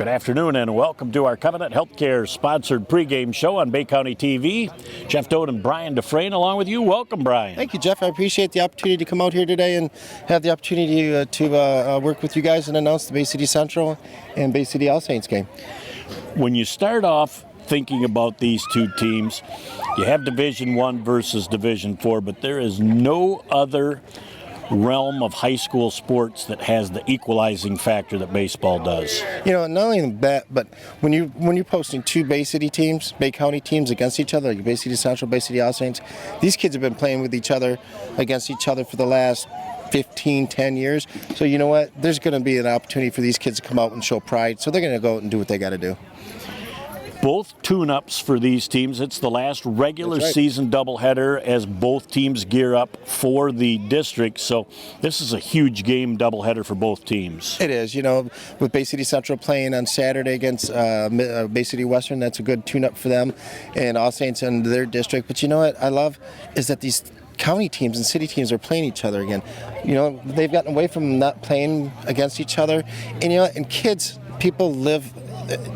Good afternoon and welcome to our Covenant Healthcare sponsored pregame show on Bay County TV. Jeff Doan and Brian Dufresne along with you. Welcome, Brian. Thank you, Jeff. I appreciate the opportunity to come out here today and have the opportunity to work with you guys and announce the Bay City Central and Bay City All Saints game. When you start off thinking about these two teams, you have Division I versus Division IV, but there is no other realm of high school sports that has the equalizing factor that baseball does. You know, not only that, but when you're posting two Bay City teams, Bay County teams against each other, like Bay City Central, Bay City All Saints, these kids have been playing with each other, against each other for the last 15, 10 years. So you know what? There's going to be an opportunity for these kids to come out and show pride. So they're going to go out and do what they got to do. Both tune-ups for these teams. It's the last regular season doubleheader as both teams gear up for the district. So this is a huge game doubleheader for both teams. It is. You know, with Bay City Central playing on Saturday against Bay City Western, that's a good tune-up for them and All Saints in their district. But you know what I love is that these county teams and city teams are playing each other again. You know, they've gotten away from not playing against each other. And you know, and kids, people live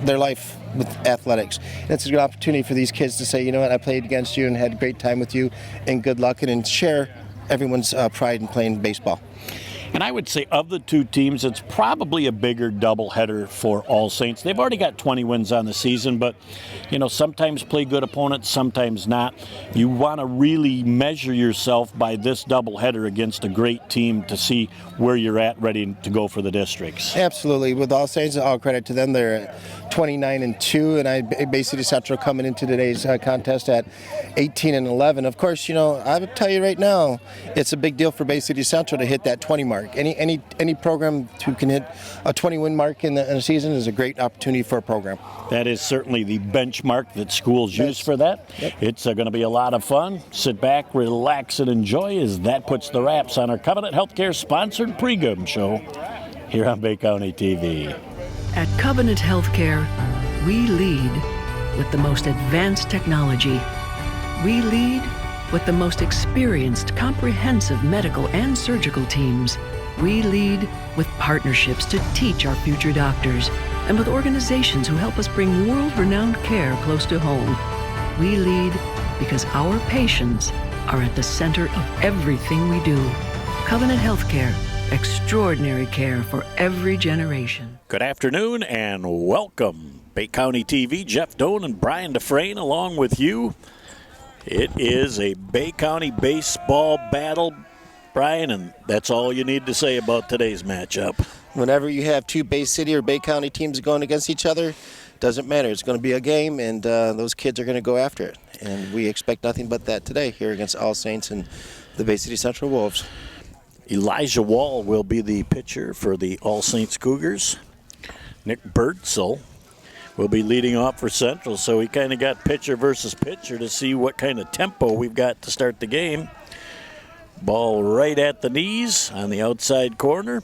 their life with athletics. And it's a good opportunity for these kids to say, you know what, I played against you and had a great time with you, and good luck, and share everyone's pride in playing baseball. And I would say of the two teams, it's probably a bigger doubleheader for All Saints. They've already got 20 wins on the season, but, you know, sometimes play good opponents, sometimes not. You want to really measure yourself by this doubleheader against a great team to see where you're at ready to go for the districts. Absolutely. With All Saints, all credit to them. They're 29-2, and Bay City Central coming into today's contest at 18-11. Of course, you know, I would tell you right now, it's a big deal for Bay City Central to hit that 20 mark. Any program who can hit a 20-win mark in a season is a great opportunity for a program. That is certainly the benchmark that schools use for that. Yep. It's going to be a lot of fun. Sit back, relax, and enjoy as that puts the wraps on our Covenant Healthcare sponsored pregame show here on Bay County TV. At Covenant Healthcare, we lead with the most advanced technology. We lead with the most experienced, comprehensive medical and surgical teams. We lead with partnerships to teach our future doctors, and with organizations who help us bring world-renowned care close to home. We lead because our patients are at the center of everything we do. Covenant Healthcare, extraordinary care for every generation. Good afternoon and welcome. Bay County TV, Jeff Doan and Brian Dufresne along with you. It is a Bay County baseball battle, Brian, and that's all you need to say about today's matchup. Whenever you have two Bay City or Bay County teams going against each other, doesn't matter. It's going to be a game, and those kids are going to go after it. And we expect nothing but that today here against All Saints and the Bay City Central Wolves. Elijah Wall will be the pitcher for the All Saints Cougars. Nick Birdsell will be leading off for Central, so we kind of got pitcher versus pitcher to see what kind of tempo we've got to start the game. Ball right at the knees on the outside corner.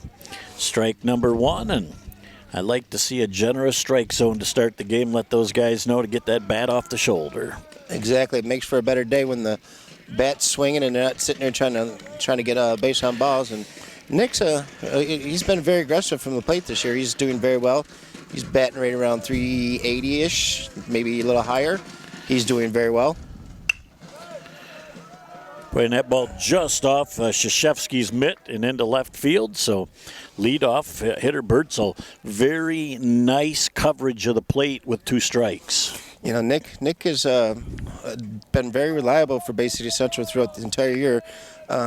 Strike number one, and I like to see a generous strike zone to start the game. Let those guys know to get that bat off the shoulder. Exactly. It makes for a better day when the bat's swinging and they're not sitting there trying to get base on balls. And Nick's he's been very aggressive from the plate this year. He's doing very well. He's batting right around 380-ish, maybe a little higher. He's doing very well. Putting that ball just off Krzyzewski's mitt and into left field. So leadoff hitter Birdsell. Very nice coverage of the plate with two strikes. You know, Nick has been very reliable for Bay City Central throughout the entire year.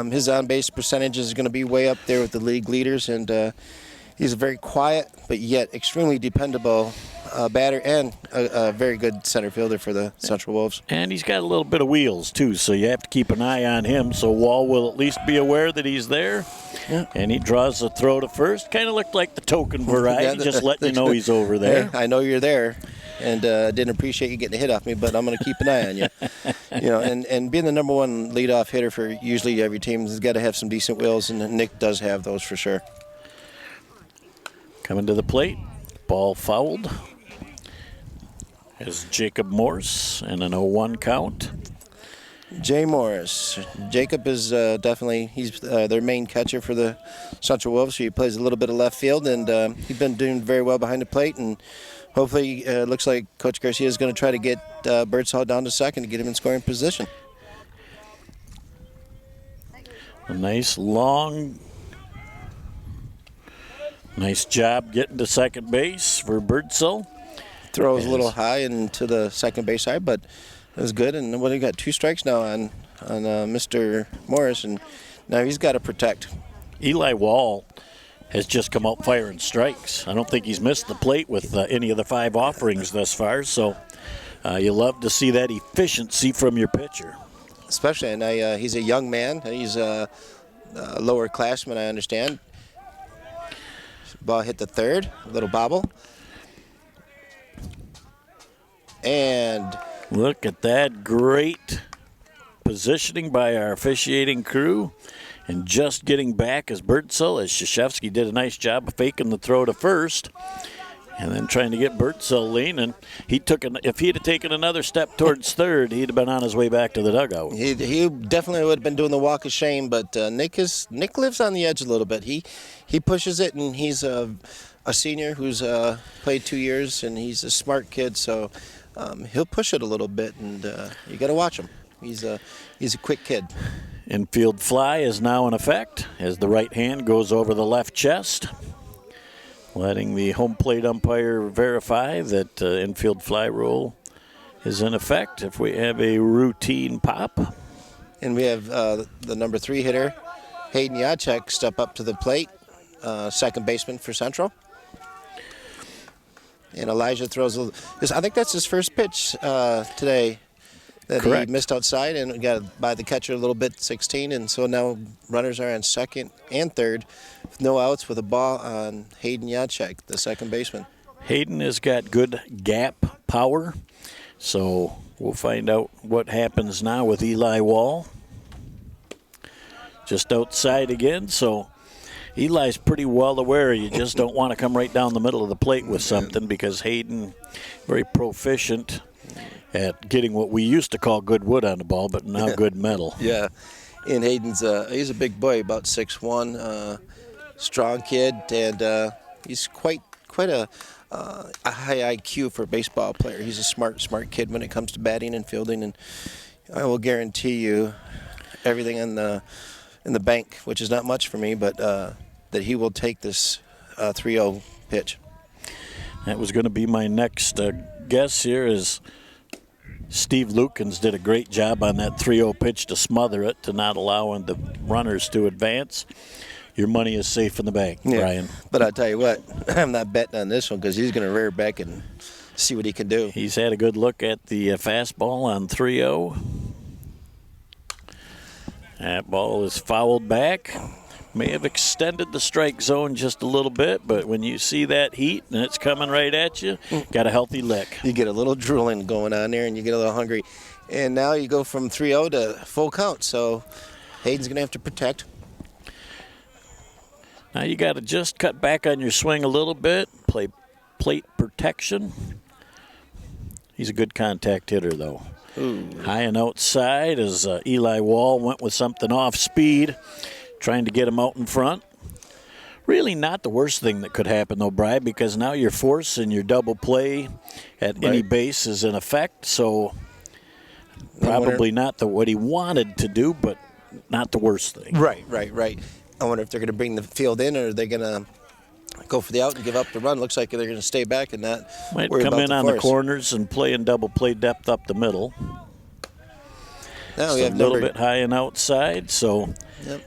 His on-base percentage is going to be way up there with the league leaders, and he's a very quiet but yet extremely dependable batter and a very good center fielder for the Central Wolves. And he's got a little bit of wheels, too, so you have to keep an eye on him. So Wall will at least be aware that he's there. Yeah. And he draws a throw to first. Kind of looked like the token variety, just letting you know he's over there. Hey, I know you're there, and didn't appreciate you getting a hit off me, but I'm going to keep an eye on you. You know, and being the number one leadoff hitter for usually every team has got to have some decent wheels, and Nick does have those for sure. Coming to the plate, ball fouled. As Jacob Morse and an 0-1 count. Jay Morris. Jacob is definitely, he's their main catcher for the Central Wolves. So he plays a little bit of left field, and he's been doing very well behind the plate. And hopefully, it looks like Coach Garcia is going to try to get Birdsall down to second to get him in scoring position. A nice nice job getting to second base for Birdsall. Throws a little high into the second base side, but it was good. And we got 2 strikes now on Mr. Morris, and now he's got to protect. Eli Wall has just come out firing strikes. I don't think he's missed the plate with any of the 5 offerings thus far, so you love to see that efficiency from your pitcher. Especially, and he's a young man. He's a lower classman, I understand. Ball hit the third, a little bobble. And look at that great positioning by our officiating crew. And just getting back as Birdsall, as Krzyzewski did a nice job of faking the throw to first. And then trying to get Birdsall leaning. If he'd have taken another step towards third, he'd have been on his way back to the dugout. He definitely would have been doing the walk of shame, but Nick lives on the edge a little bit. He pushes it, and he's a senior who's played 2 years, and he's a smart kid, so he'll push it a little bit, and you got to watch him. He's a quick kid. Infield fly is now in effect as the right hand goes over the left chest, letting the home plate umpire verify that infield fly rule is in effect if we have a routine pop. And we have the number 3 hitter, Hayden Jacek, step up to the plate, second baseman for Central. And Elijah throws I think that's his first pitch today that Correct. He missed outside and got by the catcher a little bit, 16. And so now runners are on second and third, with no outs, with a ball on Hayden Jacek, the second baseman. Hayden has got good gap power, so we'll find out what happens now with Eli Wall. Just outside again, so Eli's pretty well aware you just don't want to come right down the middle of the plate with something, because Hayden, very proficient at getting what we used to call good wood on the ball, but now good metal. Yeah, and Hayden's he's a big boy, about 6'1", strong kid, and he's quite a high IQ for a baseball player. He's a smart kid when it comes to batting and fielding, and I will guarantee you everything in the bank, which is not much for me, but that he will take this 3-0 pitch. That was going to be my next guess here, is Steve Lukens did a great job on that 3-0 pitch to smother it, to not allowing the runners to advance. Your money is safe in the bank, Brian. But I'll tell you what, I'm not betting on this one, because he's going to rear back and see what he can do. He's had a good look at the fastball on 3-0. That ball is fouled back. May have extended the strike zone just a little bit, but when you see that heat and it's coming right at you, got a healthy lick. You get a little drooling going on there, and you get a little hungry. And now you go from 3-0 to full count, so Hayden's going to have to protect. Now you got to just cut back on your swing a little bit, play plate protection. He's a good contact hitter, though. Ooh. High and outside as Eli Wall went with something off speed, trying to get him out in front. Really not the worst thing that could happen, though, Brian, because now your force and your double play at any base is in effect, so probably not what he wanted to do, but not the worst thing. Right. I wonder if they're going to bring the field in, or are they going to go for the out and give up the run? Looks like they're going to stay back and not Might worry come about in the on force. the corners and play in double play depth up the middle. Now we Just have a little number, bit high and outside, so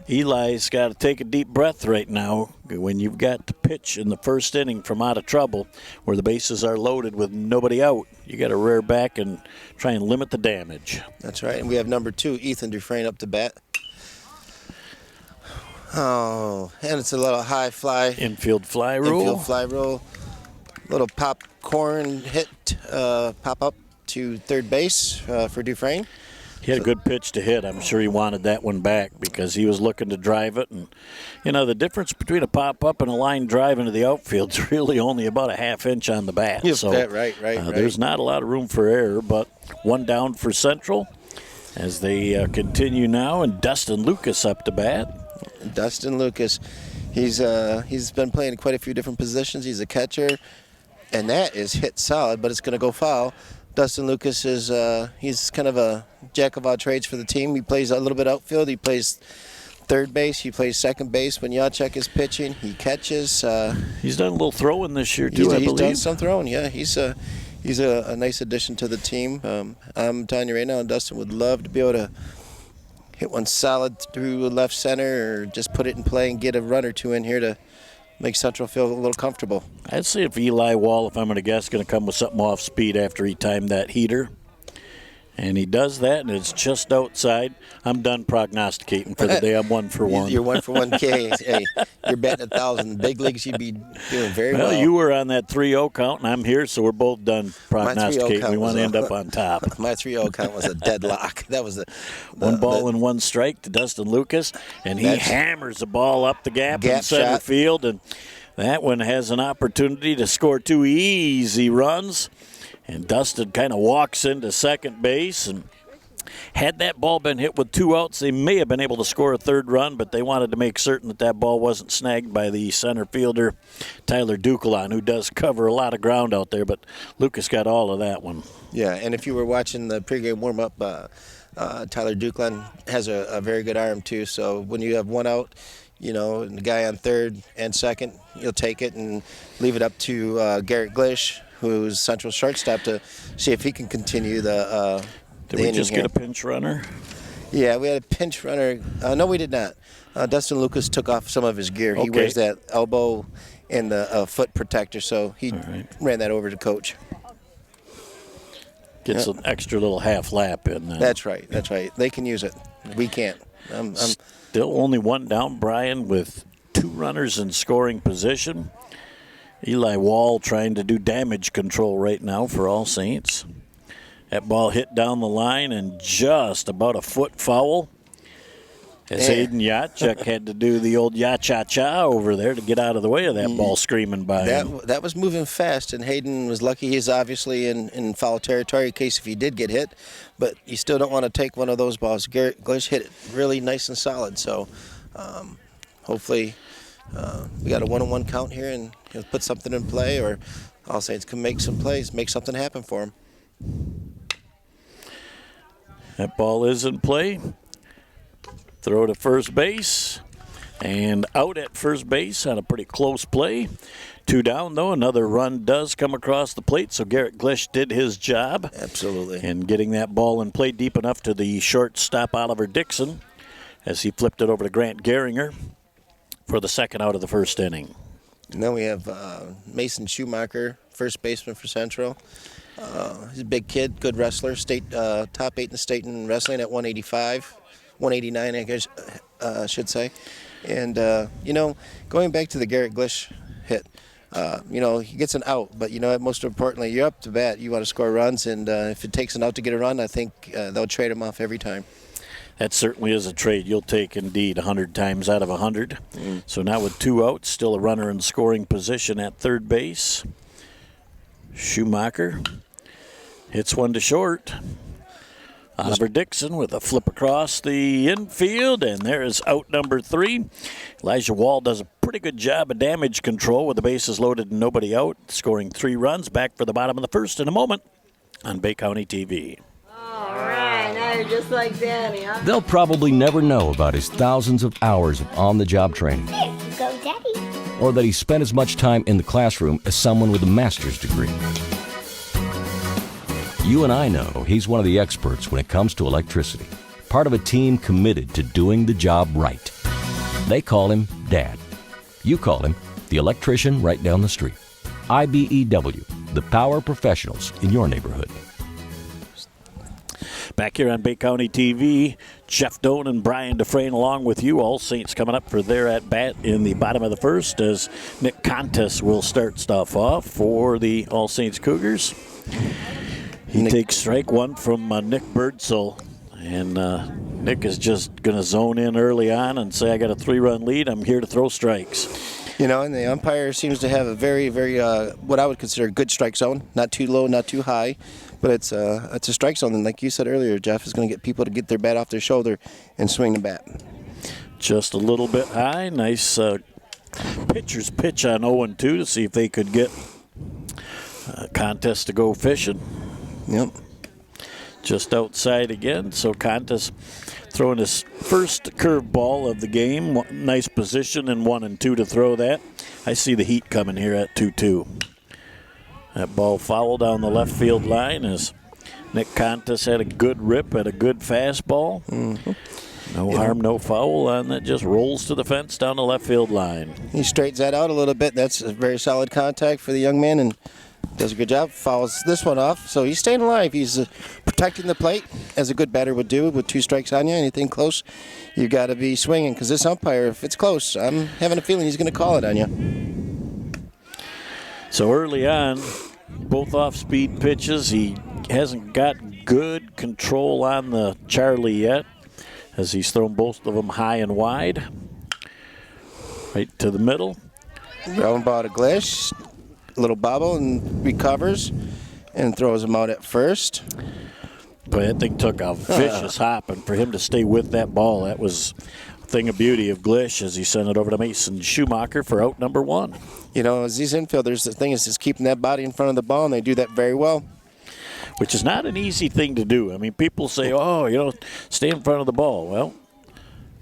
Eli's got to take a deep breath right now when you've got to pitch in the first inning from out of trouble where the bases are loaded with nobody out. You got to rear back and try and limit the damage. That's right. And we have number 2, Ethan Dufresne, up to bat. Oh, and it's a little high fly. Infield fly rule. Infield fly rule. Little popcorn hit, pop up to third base for Dufresne. He had a good pitch to hit. I'm sure he wanted that one back because he was looking to drive it. And, you know, the difference between a pop-up and a line drive into the outfield is really only about a half inch on the bat. Yep, so right. there's not a lot of room for error, but one down for Central. as they continue now, and Dustin Lucas up to bat. Dustin Lucas, he's been playing quite a few different positions. He's a catcher, and that is hit solid, but it's going to go foul. Dustin Lucas is he's kind of a jack of all trades for the team. He plays a little bit outfield. He plays third base. He plays second base when Jacek is pitching. He catches. He's done a little throwing this year too, I believe. He's done some throwing. Yeah, he's a nice addition to the team. I'm telling you right now, Dustin would love to be able to hit one solid through left center, or just put it in play and get a run or two in here to make Central feel a little comfortable. I'd say if Eli Wall, if I'm going to guess, going to come with something off speed after he timed that heater. And he does that, and it's just outside. I'm done prognosticating for the day. I'm 1 for 1. You're 1 for 1K. Hey, you're betting 1,000. Big leagues, you'd be doing very well. Well, you were on that 3-0 count, and I'm here, so we're both done prognosticating. We want to end up on top. My 3-0 count was a deadlock. That was one ball and one strike to Dustin Lucas, and he hammers the ball up the gap in center field, and that one has an opportunity to score 2 easy runs. And Dustin kind of walks into second base, and had that ball been hit with 2 outs, they may have been able to score a third run, but they wanted to make certain that that ball wasn't snagged by the center fielder, Tyler Dukelon, who does cover a lot of ground out there, but Lucas got all of that one. Yeah, and if you were watching the pregame warm-up, Tyler Dukelon has a very good arm too, so when you have 1 out, and the guy on third and second, you'll take it and leave it up to Garrett Glish, who's Central shortstop, to see if he can continue the Did we just get a pinch runner? Yeah, we had a pinch runner. No, we did not. Dustin Lucas took off some of his gear. Okay. He wears that elbow and the foot protector, so he ran that over to Coach. Gets an extra little half lap in there. That's right. They can use it. We can't. Still only 1 down, Brian, with 2 runners in scoring position. Eli Wall trying to do damage control right now for All Saints. That ball hit down the line and just about a foot foul. As Hayden Jacek had to do the old ya-cha-cha over there to get out of the way of that ball screaming by him. That was moving fast, and Hayden was lucky. He's obviously in foul territory in case if he did get hit, but you still don't want to take one of those balls. Garrett Glish hit it really nice and solid, so hopefully we got a 1-on-1 count here, and he'll put something in play, or All Saints can make some plays, make something happen for him. That ball is in play. Throw to first base, and out at first base on a pretty close play. 2 down, though. Another run does come across the plate, so Garrett Glish did his job. Absolutely. And getting that ball in play deep enough to the shortstop Oliver Dixon as he flipped it over to Grant Gehringer for the second out of the first inning. And then we have Mason Schumacher, first baseman for Central. He's a big kid, good wrestler, state top 8 in the state in wrestling at 185, 189, I guess I should say. And, going back to the Garrett Glish hit, he gets an out, but, most importantly, you're up to bat. You want to score runs, and if it takes an out to get a run, I think they'll trade him off every time. That certainly is a trade you'll take, indeed, 100 times out of 100. So now with 2 outs, still a runner in scoring position at third base. Schumacher hits one to short. Oliver Dixon with a flip across the infield, and there is out number 3. Elijah Wall does a pretty good job of damage control with the bases loaded and nobody out, scoring 3 runs. Back for the bottom of the first in a moment on Bay County TV. All right, now you're just like Danny, huh? They'll probably never know about his thousands of hours of on-the-job training. There you go, Daddy. Or that he spent as much time in the classroom as someone with a master's degree. You and I know he's one of the experts when it comes to electricity, part of a team committed to doing the job right. They call him Dad. You call him the electrician right down the street. IBEW, the power professionals in your neighborhood. Back here on Bay County TV, Jeff Doan and Brian Dufresne along with you. All Saints coming up for their at-bat in the bottom of the first as Nick Contes will start stuff off for the All Saints Cougars. He takes strike 1 from Nick Birdsell, and Nick is just going to zone in early on and say, I got a 3-run lead. I'm here to throw strikes. And the umpire seems to have a very, very, what I would consider a good strike zone. Not too low, not too high, but it's a strike zone. And like you said earlier, Jeff, is going to get people to get their bat off their shoulder and swing the bat. Just a little bit high. Nice pitcher's pitch on 0-2 to see if they could get a contest to go fishing. Yep. Just outside again. So Contest throwing his first curveball of the game. Nice position and 1-2 to throw that. I see the heat coming here at 2-2. That ball foul down the left field line as Nick Contest had a good rip at a good fastball. Mm-hmm. No harm, no foul on that. Just rolls to the fence down the left field line. He straightens that out a little bit. That's a very solid contact for the young man and does a good job. Fouls this one off. So he's staying alive. He's protecting the plate as a good batter would do with 2 strikes on you. Anything close, you got to be swinging because this umpire, if it's close, I'm having a feeling he's going to call it on you. So early on, both off-speed pitches. He hasn't got good control on the Charlie yet, as he's thrown both of them high and wide. Right to the middle. Ground ball to Glish. A little bobble and recovers and throws him out at first. But that thing took a vicious hop, and for him to stay with that ball, that was a thing of beauty of Glish as he sent it over to Mason Schumacher for out number 1. As these infielders, the thing is keeping that body in front of the ball, and they do that very well. Which is not an easy thing to do. I mean, people say, stay in front of the ball. Well,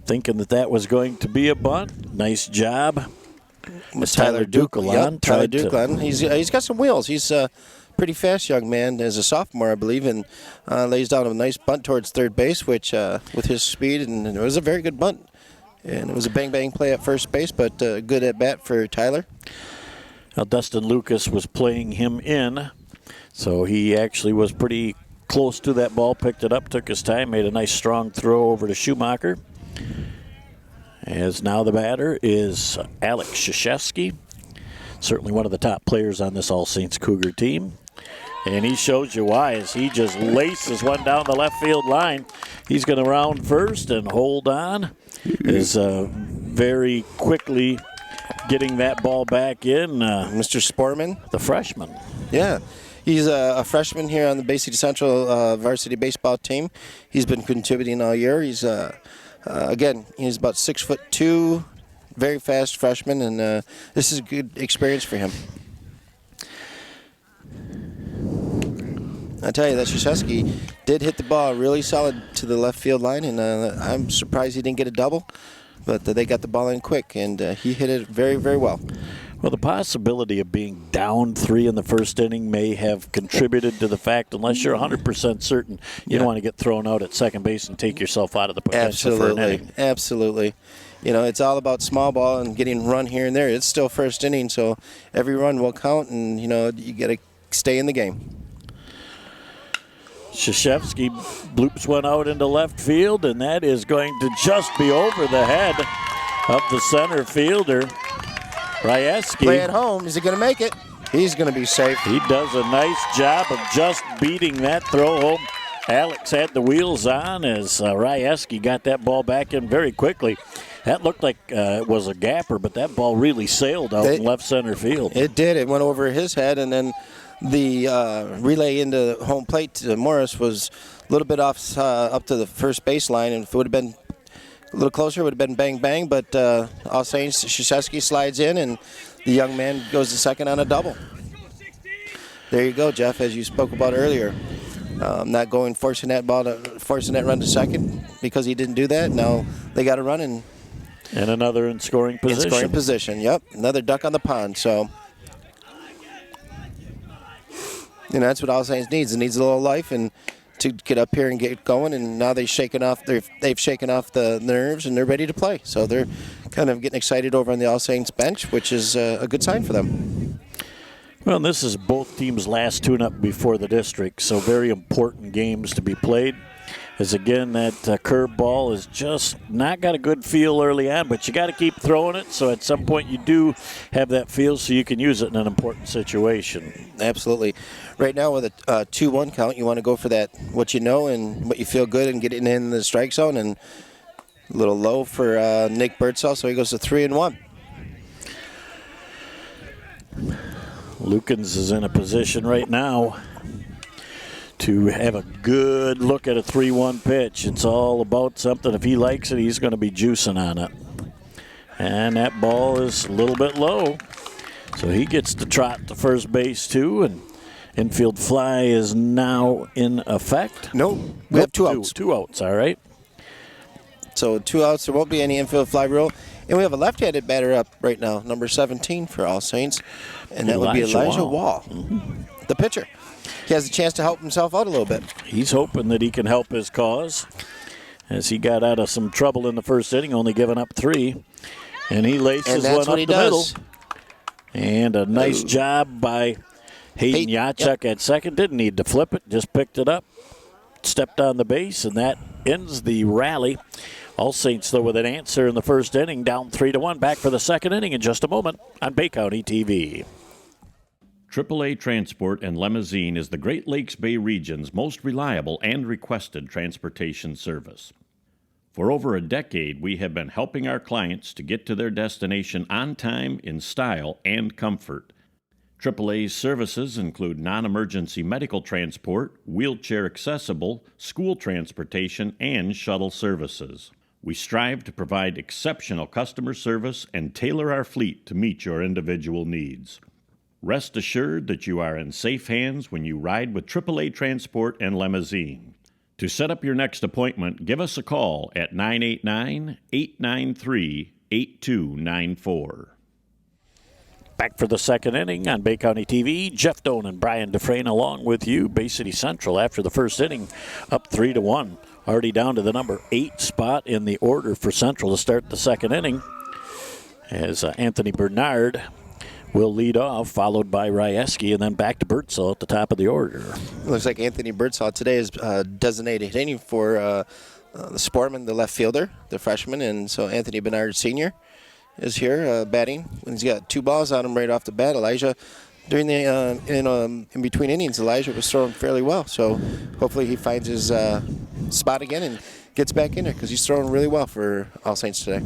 thinking that was going to be a bunt. Nice job. Tyler Dukelon. Yep, Tyler Dukelon. He's got some wheels. He's a pretty fast young man as a sophomore, I believe, and lays down a nice bunt towards third base, which with his speed, and it was a very good bunt. And it was a bang-bang play at first base, but good at bat for Tyler. Now, Dustin Lucas was playing him in, so he actually was pretty close to that ball, picked it up, took his time, made a nice strong throw over to Schumacher. As now the batter is Alex Krzyzewski, certainly one of the top players on this All Saints Cougar team. And he shows you why, as he just laces one down the left field line. He's going to round first and hold on. Is very quickly getting that ball back in. Mr. Sportman. The freshman. Yeah. He's a freshman here on the Bay City Central varsity baseball team. He's been contributing all year. He's again, he's about 6'2", very fast freshman, and this is a good experience for him. I tell you, that Krzyzewski did hit the ball really solid to the left field line, and I'm surprised he didn't get a double, but they got the ball in quick, and he hit it very, very well. Well, the possibility of being down 3 in the first inning may have contributed to the fact, unless you're 100% certain, you don't want to get thrown out at second base and take yourself out of the potential for an inning. Absolutely. It's all about small ball and getting run here and there. It's still first inning, so every run will count, and, you got to stay in the game. Krzyzewski bloops one out into left field, and that is going to just be over the head of the center fielder. Ryeski. Play at home. Is he going to make it? He's going to be safe. He does a nice job of just beating that throw home. Alex had the wheels on as Ryeski got that ball back in very quickly. That looked like it was a gapper, but that ball really sailed out in left center field. It did. It went over his head, and then the relay into home plate to Morris was a little bit off up to the first baseline, and if it would have been a little closer, it would have been bang-bang, but all Saints, Krzyzewski slides in, and the young man goes to second on a double. There you go, Jeff, as you spoke about earlier. Not forcing that run to second because he didn't do that. Now they got to run and another in scoring position. In scoring position, yep. Another duck on the pond, so. That's what All Saints needs. It needs a little life and to get up here and get going, and now they've shaken off the nerves and they're ready to play. So they're kind of getting excited over on the All Saints bench, which is a good sign for them. Well, and this is both teams' last tune-up before the district, so very important games to be played. As again, that curveball has just not got a good feel early on, but you got to keep throwing it, so at some point you do have that feel so you can use it in an important situation. Absolutely. Right now with a 2-1 count, you want to go for that, what you know and what you feel good, and get it in the strike zone, and a little low for Nick Birdsall, so he goes to 3-1. Lukens is in a position right now to have a good look at a 3-1 pitch. It's all about something. If he likes it, he's going to be juicing on it. And that ball is a little bit low. So he gets to trot to first base, too. And infield fly is now in effect. No, we have two outs. Two outs, all right. So 2 outs. There won't be any infield fly rule. And we have a left-handed batter up right now, number 17 for All Saints. And that would be Elijah Wall, the pitcher. He has a chance to help himself out a little bit. He's hoping that he can help his cause, as he got out of some trouble in the first inning, only giving up 3. And he laces one up the middle. And a nice job by Hayden Yachuk at second. Didn't need to flip it, just picked it up, stepped on the base, and that ends the rally. All Saints, though, with an answer in the first inning, down 3-1. Back for the second inning in just a moment on Bay County TV. AAA Transport and Limousine is the Great Lakes Bay region's most reliable and requested transportation service. For over a decade, we have been helping our clients to get to their destination on time, in style, and comfort. AAA's services include non-emergency medical transport, wheelchair accessible, school transportation, and shuttle services. We strive to provide exceptional customer service and tailor our fleet to meet your individual needs. Rest assured that you are in safe hands when you ride with AAA Transport and Limousine. To set up your next appointment, give us a call at 989-893-8294. Back for the second inning on Bay County TV. Jeff Doan and Brian Dufresne along with you. Bay City Central after the first inning up 3-1. Already down to the number 8 spot in the order for Central to start the second inning, as Anthony Bernard will lead off, followed by Rieski, and then back to Birdsall at the top of the order. Looks like Anthony Birdsall today is designated hitting for the Sportman, the left fielder, the freshman, and so Anthony Bernard Sr. is here batting. He's got 2 balls on him right off the bat. Elijah, during the in between innings, Elijah was throwing fairly well, so hopefully he finds his spot again and gets back in there, because he's throwing really well for All Saints today.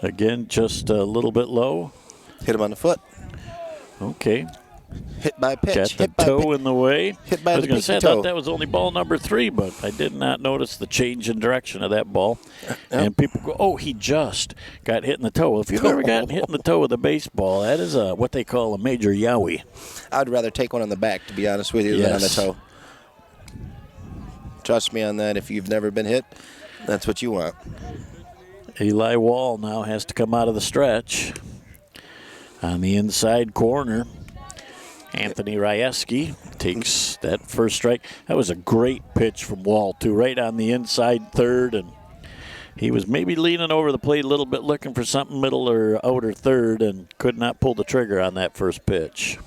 Again, just a little bit low. Hit him on the foot. Okay. Hit by pitch. Got the toe in the way. Hit by I was the going to say, I toe. thought that was only ball number 3, but I did not notice the change in direction of that ball. Yep. And people go, oh, he just got hit in the toe. Well, if you've ever gotten hit in the toe with a baseball, that is what they call a major yowie. I'd rather take one on the back, to be honest with you, than on the toe. Trust me on that. If you've never been hit, that's what you want. Eli Wall now has to come out of the stretch on the inside corner. Anthony Rieski takes that first strike. That was a great pitch from Wall, too, right on the inside third. And he was maybe leaning over the plate a little bit, looking for something middle or outer third, and could not pull the trigger on that first pitch.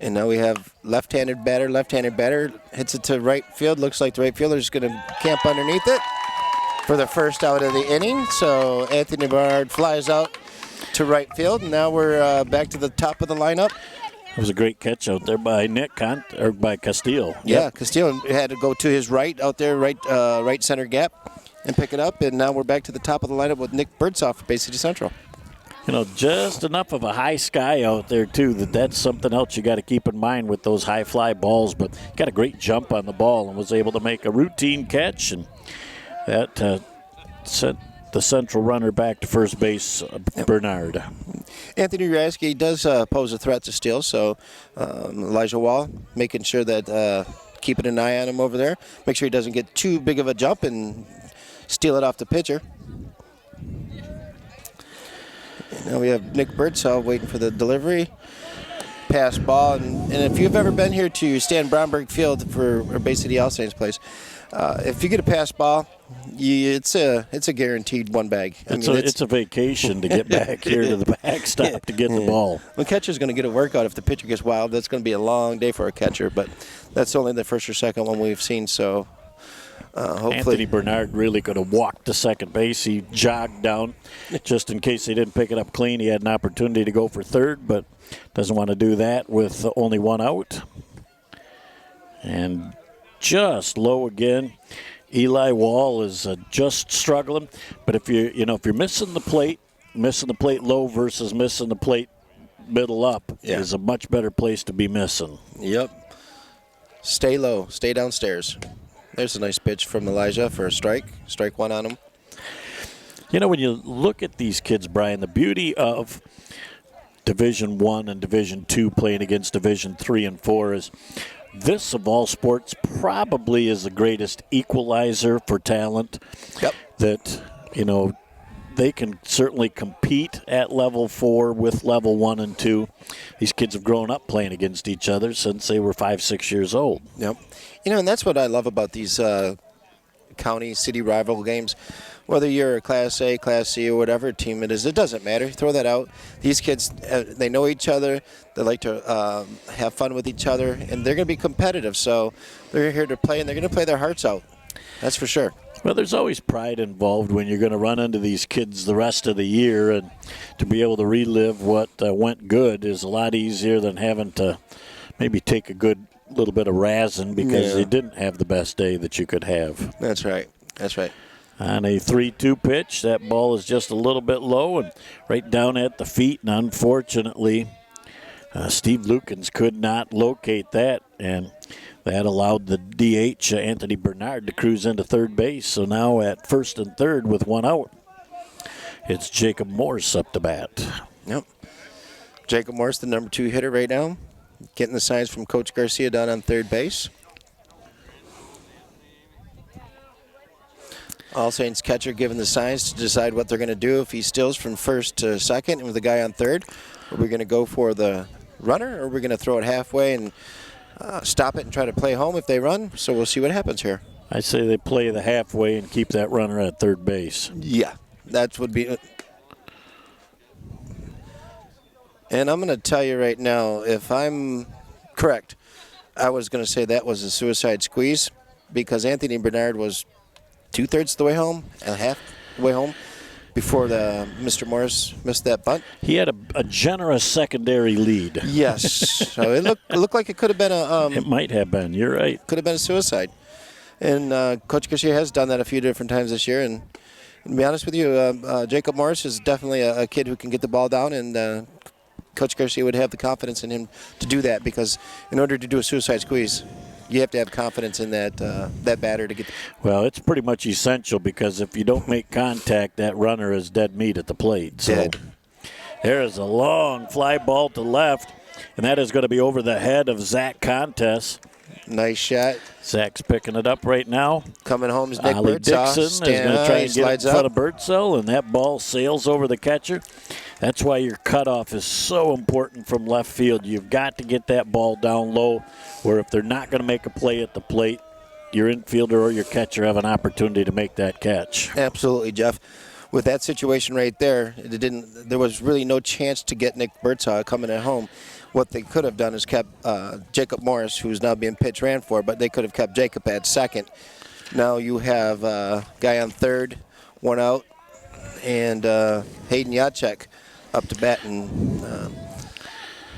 And now we have left-handed batter. Left-handed batter hits it to right field. Looks like the right fielder is going to camp underneath it for the first out of the inning. So Anthony Bernard flies out to right field, and now we're back to the top of the lineup. It was a great catch out there by by Castile. Yeah, Yep. Castile had to go to his right out there, right center gap, and pick it up. And now we're back to the top of the lineup with Nick Birdsall for Bay City Central. You know, just enough of a high sky out there, too, that's something else you got to keep in mind with those high fly balls. But he got a great jump on the ball and was able to make a routine catch, and that sent the Central runner back to first base, Bernard. Anthony Rieski does pose a threat to steal, so Elijah Wall making sure that keeping an eye on him over there. Make sure he doesn't get too big of a jump and steal it off the pitcher. And now we have Nick Birdsall waiting for the delivery. Pass ball, and if you've ever been here to Stan Bromberg Field for Bay City All Saints place, if you get a pass ball, it's a guaranteed one bag. It's a vacation to get back here to the backstop to get the ball. The catcher's going to get a workout if the pitcher gets wild. That's going to be a long day for a catcher, but that's only the first or second one we've seen. So hopefully, Anthony Bernard really could have walked to second base. He jogged down just in case they didn't pick it up clean. He had an opportunity to go for third, but doesn't want to do that with only one out. And just low again. Eli Wall is just struggling, but if you're missing the plate low versus missing the plate middle up Yeah. is a much better place to be missing. Yep. Stay low. Stay downstairs. There's a nice pitch from Elijah for a strike. Strike one on him. You know, when you look at these kids, Brian, the beauty of Division I and Division II playing against Division III and IV is this, of all sports, probably is the greatest equalizer for talent. Yep. That, you know, they can certainly compete at level 4 with level 1 and 2. These kids have grown up playing against each other since they were 5, 6 years old. Yep. You know, and that's what I love about these county city rival games. Whether you're a Class A, Class C, or whatever team it is, it doesn't matter. Throw that out. These kids, they know each other. They like to have fun with each other, and they're going to be competitive. So they're here to play, and they're going to play their hearts out. That's for sure. Well, there's always pride involved when you're going to run into these kids the rest of the year, and to be able to relive what went good is a lot easier than having to maybe take a good little bit of razzing because you didn't have the best day that you could have. That's right. That's right. On a 3-2 pitch, that ball is just a little bit low and right down at the feet, and unfortunately, Steve Lukens could not locate that, and that allowed the DH, Anthony Bernard, to cruise into third base. So now at first and third with one out, it's Jacob Morse up to bat. Yep. Jacob Morse, the number 2 hitter right now, getting the signs from Coach Garcia down on third base. All Saints catcher giving the signs to decide what they're going to do if he steals from first to second and with the guy on third. Are we going to go for the runner, or are we going to throw it halfway and stop it and try to play home if they run? So we'll see what happens here. I say they play the halfway and keep that runner at third base. Yeah, that would be. And I'm going to tell you right now, if I'm correct, I was going to say that was a suicide squeeze because Anthony Bernard was 2/3 the way home and half the way home before Mr. Morris missed that bunt. He had a generous secondary lead. Yes. So it looked like it could have been It might have been. You're right. Could have been a suicide. And Coach Garcia has done that a few different times this year. And to be honest with you, Jacob Morris is definitely a kid who can get the ball down, and Coach Garcia would have the confidence in him to do that because in order to do a suicide squeeze, you have to have confidence in that batter to get. Well, it's pretty much essential because if you don't make contact, that runner is dead meat at the plate. So Dead. there is a long fly ball to left, and that is going to be over the head of Zach Contes. Nice shot. Zach's picking it up right now. Coming home is Nick Ali Birdsall. Dixon is going to try and get in front up. of Birdsell, and that ball sails over the catcher. That's why your cutoff is so important from left field. You've got to get that ball down low where if they're not going to make a play at the plate, your infielder or your catcher have an opportunity to make that catch. Absolutely, Jeff. With that situation right there, there was really no chance to get Nick Birdsall coming at home. What they could have done is kept Jacob Morris, who's now being pitch ran for, but they could have kept Jacob at second. Now you have a guy on third, one out, and Hayden Jacek up to bat. And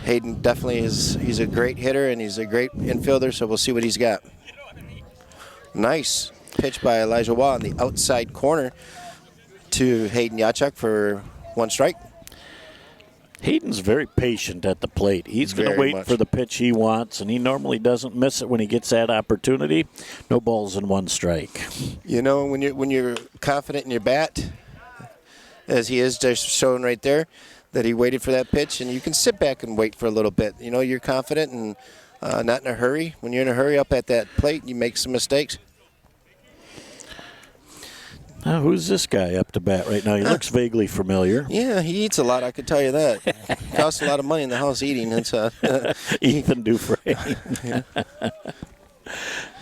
Hayden definitely he's a great hitter, and he's a great infielder, so we'll see what he's got. Nice pitch by Elijah Waugh on the outside corner to Hayden Jacek for one strike. Hayden's very patient at the plate. He's going to wait for the pitch he wants, and he normally doesn't miss it when he gets that opportunity. No balls in one strike. You know, when you're confident in your bat, as he is just showing right there, that he waited for that pitch, and you can sit back and wait for a little bit. You know, you're confident and not in a hurry. When you're in a hurry up at that plate, you make some mistakes. Now, who's this guy up to bat right now? He looks vaguely familiar. Yeah, he eats a lot, I can tell you that. Costs a lot of money in the house eating. It's Ethan Dufresne.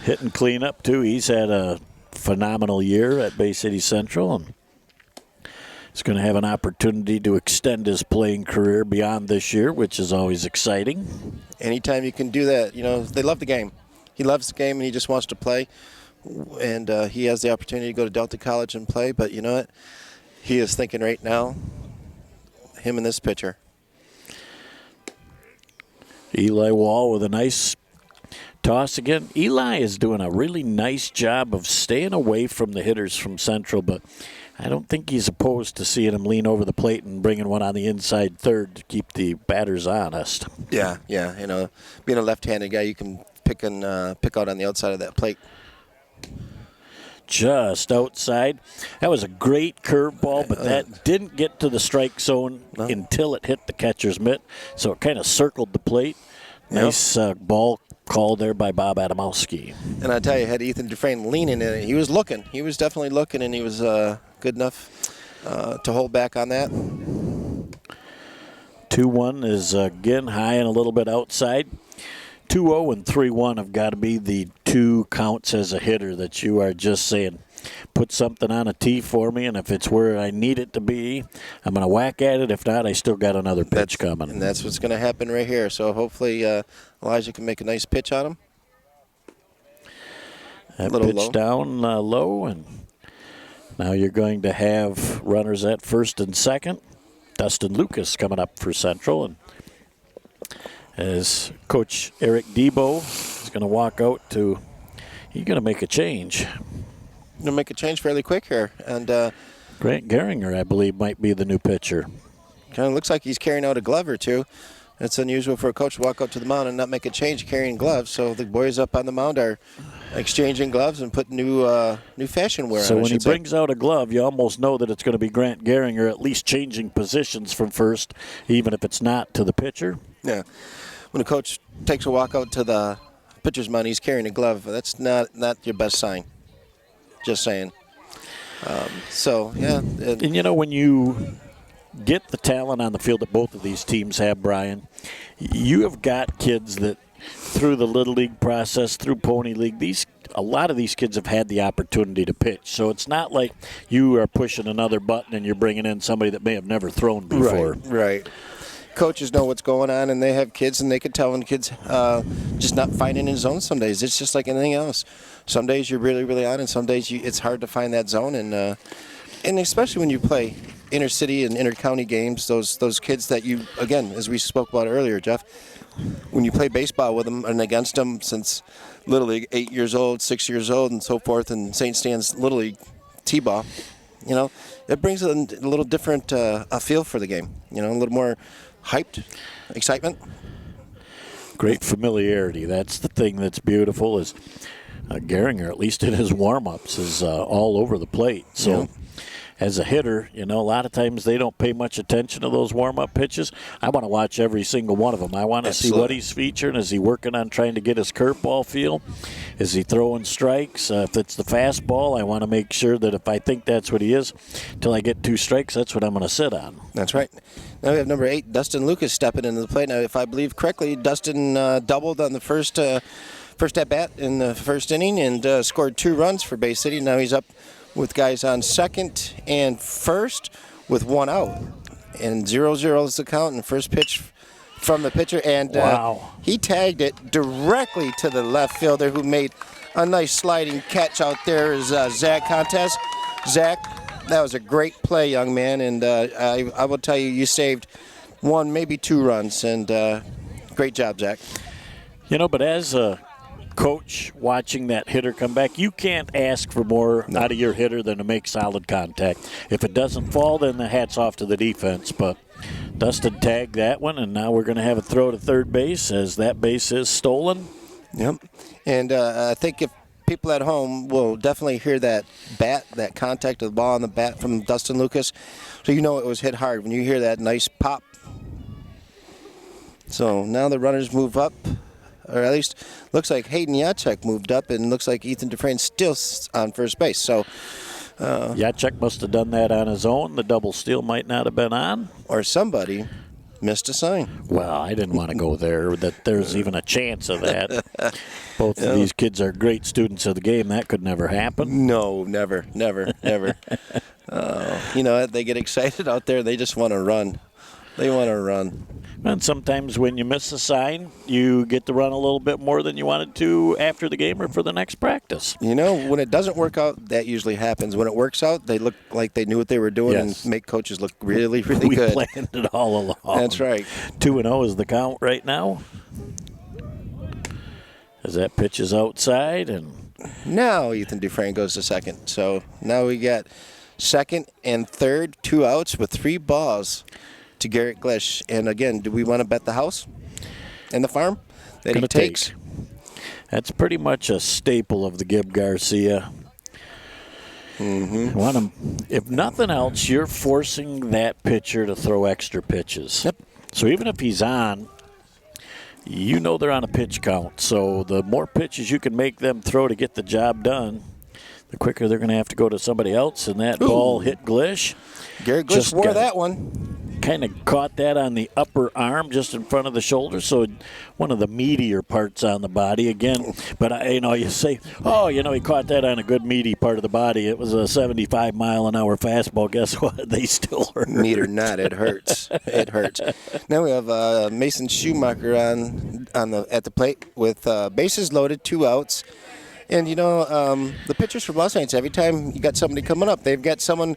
Hitting cleanup, too. He's had a phenomenal year at Bay City Central, and he's going to have an opportunity to extend his playing career beyond this year, which is always exciting. Anytime you can do that, you know, they love the game. He loves the game, and he just wants to play. And he has the opportunity to go to Delta College and play, but you know what? He is thinking right now, him and this pitcher. Eli Wall with a nice Toss again. Eli is doing a really nice job of staying away from the hitters from Central, but I don't think he's opposed to seeing him lean over the plate and bringing one on the inside third to keep the batters honest. Yeah. You know, being a left-handed guy, you can pick out on the outside of that plate. Just outside. That was a great curveball, but that didn't get to the strike zone until it hit the catcher's mitt, so it kind of circled the plate. Nice ball called there by Bob Adamowski. And I tell you, had Ethan Dufresne leaning in it, he was looking. He was definitely looking, and he was good enough to hold back on that. 2-1 is again high and a little bit outside. 2-0 and 3-1 have got to be the two counts as a hitter that you are just saying, put something on a tee for me, and if it's where I need it to be, I'm going to whack at it. If not, I still got another pitch coming. And that's what's going to happen right here. So hopefully Elijah can make a nice pitch on him. That pitch low. Down low, and now you're going to have runners at first and second. Dustin Lucas coming up for Central, and as Coach Eric Debo is going to walk out to, he's going to make a change. Going to make a change fairly quick here. And Grant Gehringer, I believe, might be the new pitcher. kind of looks like he's carrying out a glove or two. It's unusual for a coach to walk up to the mound and not make a change carrying gloves. So the boys up on the mound are exchanging gloves and putting new fashion wear on. So when he brings out a glove, you almost know that it's going to be Grant Gehringer, at least changing positions from first, even if it's not to the pitcher. Yeah. When a coach takes a walk out to the pitcher's mound, he's carrying a glove. That's not your best sign. Just saying. So, yeah. And, you know, when you get the talent on the field that both of these teams have, Brian, you have got kids that through the Little League process, through Pony League, a lot of these kids have had the opportunity to pitch. So it's not like you are pushing another button and you're bringing in somebody that may have never thrown before. Right. Coaches know what's going on, and they have kids, and they can tell when kids just not finding in zone some days. It's just like anything else. Some days you're really, really on, and some days it's hard to find that zone. And especially when you play inner city and inter county games, those kids that you, again, as we spoke about earlier, Jeff, when you play baseball with them and against them since Little League, 8 years old, 6 years old, and so forth, and St. Stan's Little League T-ball, you know, it brings a little different a feel for the game. You know, a little more hyped, excitement. Great familiarity. That's the thing that's beautiful is Gehringer, at least in his warm-ups, is all over the plate. So as a hitter, you know, a lot of times they don't pay much attention to those warm-up pitches. I want to watch every single one of them. I want to see what he's featuring. Is he working on trying to get his curveball feel? Is he throwing strikes? If it's the fastball, I want to make sure that if I think that's what he is, till I get 2 strikes, that's what I'm going to sit on. That's right. Now we have number 8, Dustin Lucas, stepping into the plate. Now, if I believe correctly, Dustin doubled on the first at bat in the first inning and scored 2 runs for Bay City. Now he's up with guys on second and first with 1 out. And 0-0 is the count, and first pitch from the pitcher. And he tagged it directly to the left fielder, who made a nice sliding catch out there, is Zach Contest. Zach, that was a great play, young man, and I will tell you, you saved 1, maybe 2 runs, and great job, Zach. You know, but as a coach watching that hitter come back, you can't ask for more out of your hitter than to make solid contact. If it doesn't fall, then the hat's off to the defense. But Dustin tagged that one, and now we're going to have a throw to third base as that base is stolen. Yep. And I think if people at home will definitely hear that bat, that contact of the ball on the bat from Dustin Lucas, so you know it was hit hard when you hear that nice pop. So now the runners move up. Or at least looks like Hayden Yachek moved up, and looks like Ethan Dufresne's still on first base. So Yachek must have done that on his own. The double steal might not have been on. Or somebody missed a sign. Well, I didn't want to go there, that there's even a chance of that. Both of these kids are great students of the game. That could never happen. No, never. You know, they get excited out there. They just want to run. They want to run. And sometimes when you miss a sign, you get to run a little bit more than you wanted to after the game or for the next practice. You know, when it doesn't work out, that usually happens. When it works out, they look like they knew what they were doing and make coaches look really, really good. We planned it all along. That's right. 2-0 is the count right now. as that pitch is outside, and Now Ethan Dufresne goes to second. So now we got second and third, 2 outs with 3 balls to Garrett Glish. And again, do we want to bet the house and the farm that he gonna takes? take. That's pretty much a staple of the Gib Garcia. Want him, if nothing else, you're forcing that pitcher to throw extra pitches. Yep. So even if he's on, you know they're on a pitch count. So the more pitches you can make them throw to get the job done, the quicker they're going to have to go to somebody else. And that ball hit Glish. Garrett Glish wore that one. Kind of caught that on the upper arm just in front of the shoulder, so one of the meatier parts on the body again. But you say, he caught that on a good meaty part of the body. It was a 75-mile-an-hour fastball. Guess what? They still hurt. Meat or not, it hurts. It hurts. Now we have Mason Schumacher at the plate with bases loaded, 2 outs. And the pitchers for Los Angeles, every time you got somebody coming up, they've got someone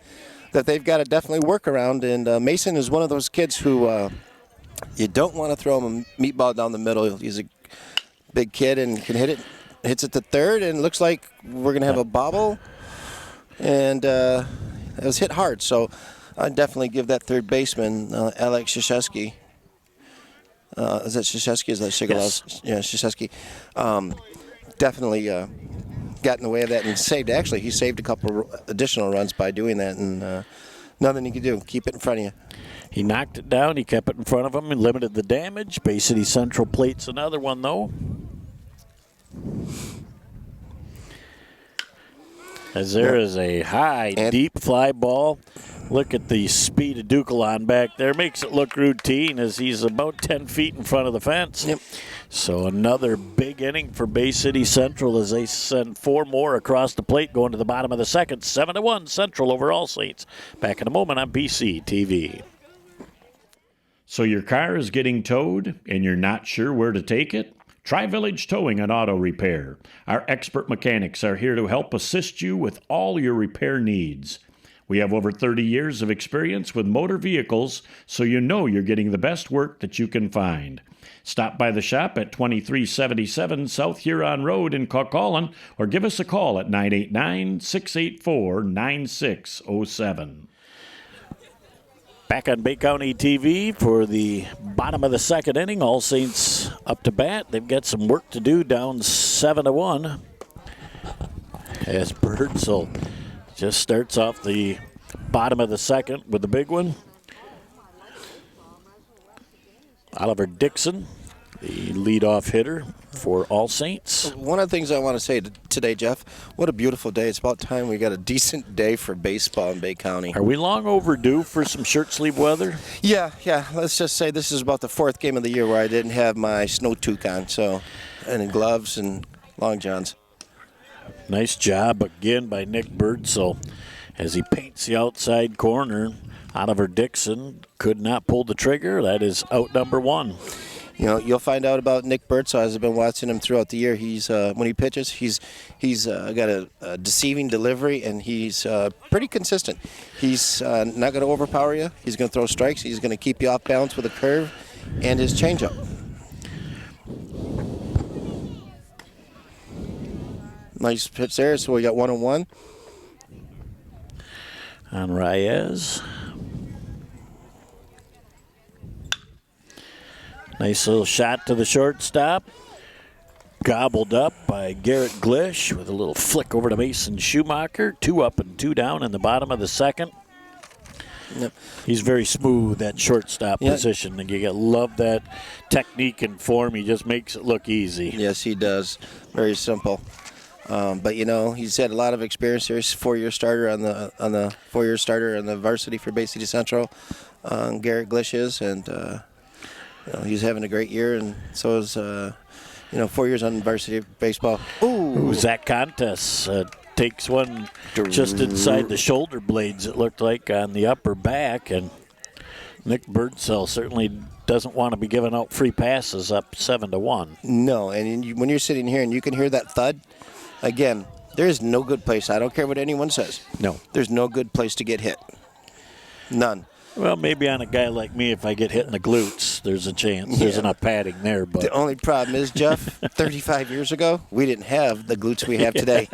that they've got to definitely work around. And Mason is one of those kids who you don't want to throw him a meatball down the middle. He's a big kid and can hit it. Hits it to third, and it looks like we're going to have a bobble. And it was hit hard. So I'd definitely give that third baseman, Alex Krzyzewski. Is that Krzyzewski? Is that Shigalov? Yes. Yeah, Krzyzewski. Definitely got in the way of that and saved. Actually, he saved a couple additional runs by doing that, and nothing he could do. Keep it in front of you. He knocked it down. He kept it in front of him and limited the damage. Bay City Central plates another one, though. As there is a high, deep fly ball. Look at the speed of Dukalon back there. Makes it look routine as he's about 10 feet in front of the fence. Yep. So another big inning for Bay City Central as they send 4 more across the plate going to the bottom of the second. 7-1 Central over All Saints. Back in a moment on BCTV. So your car is getting towed and you're not sure where to take it? Try Village Towing and Auto Repair. Our expert mechanics are here to help assist you with all your repair needs. We have over 30 years of experience with motor vehicles, so you know you're getting the best work that you can find. Stop by the shop at 2377 South Huron Road in Coquitlam, or give us a call at 989-684-9607. Back on Bay County TV for the bottom of the second inning. All Saints up to bat. They've got some work to do, down 7-1. As Birdsell just starts off the bottom of the second with the big one. Oliver Dixon, the leadoff hitter for All Saints. One of the things I want to say today, Jeff, what a beautiful day. It's about time we got a decent day for baseball in Bay County. Are we long overdue for some shirt sleeve weather? Yeah. Let's just say this is about the 4th game of the year where I didn't have my snow toque on, and gloves and long johns. Nice job again by Nick Birdsell as he paints the outside corner. Oliver Dixon could not pull the trigger. That is out number 1. You'll find out about Nick Birdsell as I've been watching him throughout the year. He's when he pitches, he's got a deceiving delivery, and he's pretty consistent. He's not going to overpower you. He's going to throw strikes. He's going to keep you off balance with a curve and his changeup. Nice pitch there. So we got 1-1 on Reyes. Nice little shot to the shortstop. Gobbled up by Garrett Glish with a little flick over to Mason Schumacher. 2 up and 2 down in the bottom of the second. Yep. He's very smooth, that shortstop position. And you love that technique and form. He just makes it look easy. Yes, he does. Very simple. But he's had a lot of experience here. He's a 4-year starter on the 4-year starter on the varsity for Bay City Central. Garrett Glish is, and he's having a great year, and so is 4 years on varsity baseball. Ooh, Zach Contes takes one just inside the shoulder blades, it looked like, on the upper back, and Nick Birdsell certainly doesn't want to be giving out free passes up 7-1. No, and when you're sitting here and you can hear that thud, again, there is no good place. I don't care what anyone says. No. There's no good place to get hit. None. Well, maybe on a guy like me if I get hit in the glutes. there's a chance. There's enough padding there. But The only problem is, Jeff, 35 years ago, we didn't have the glutes we have today.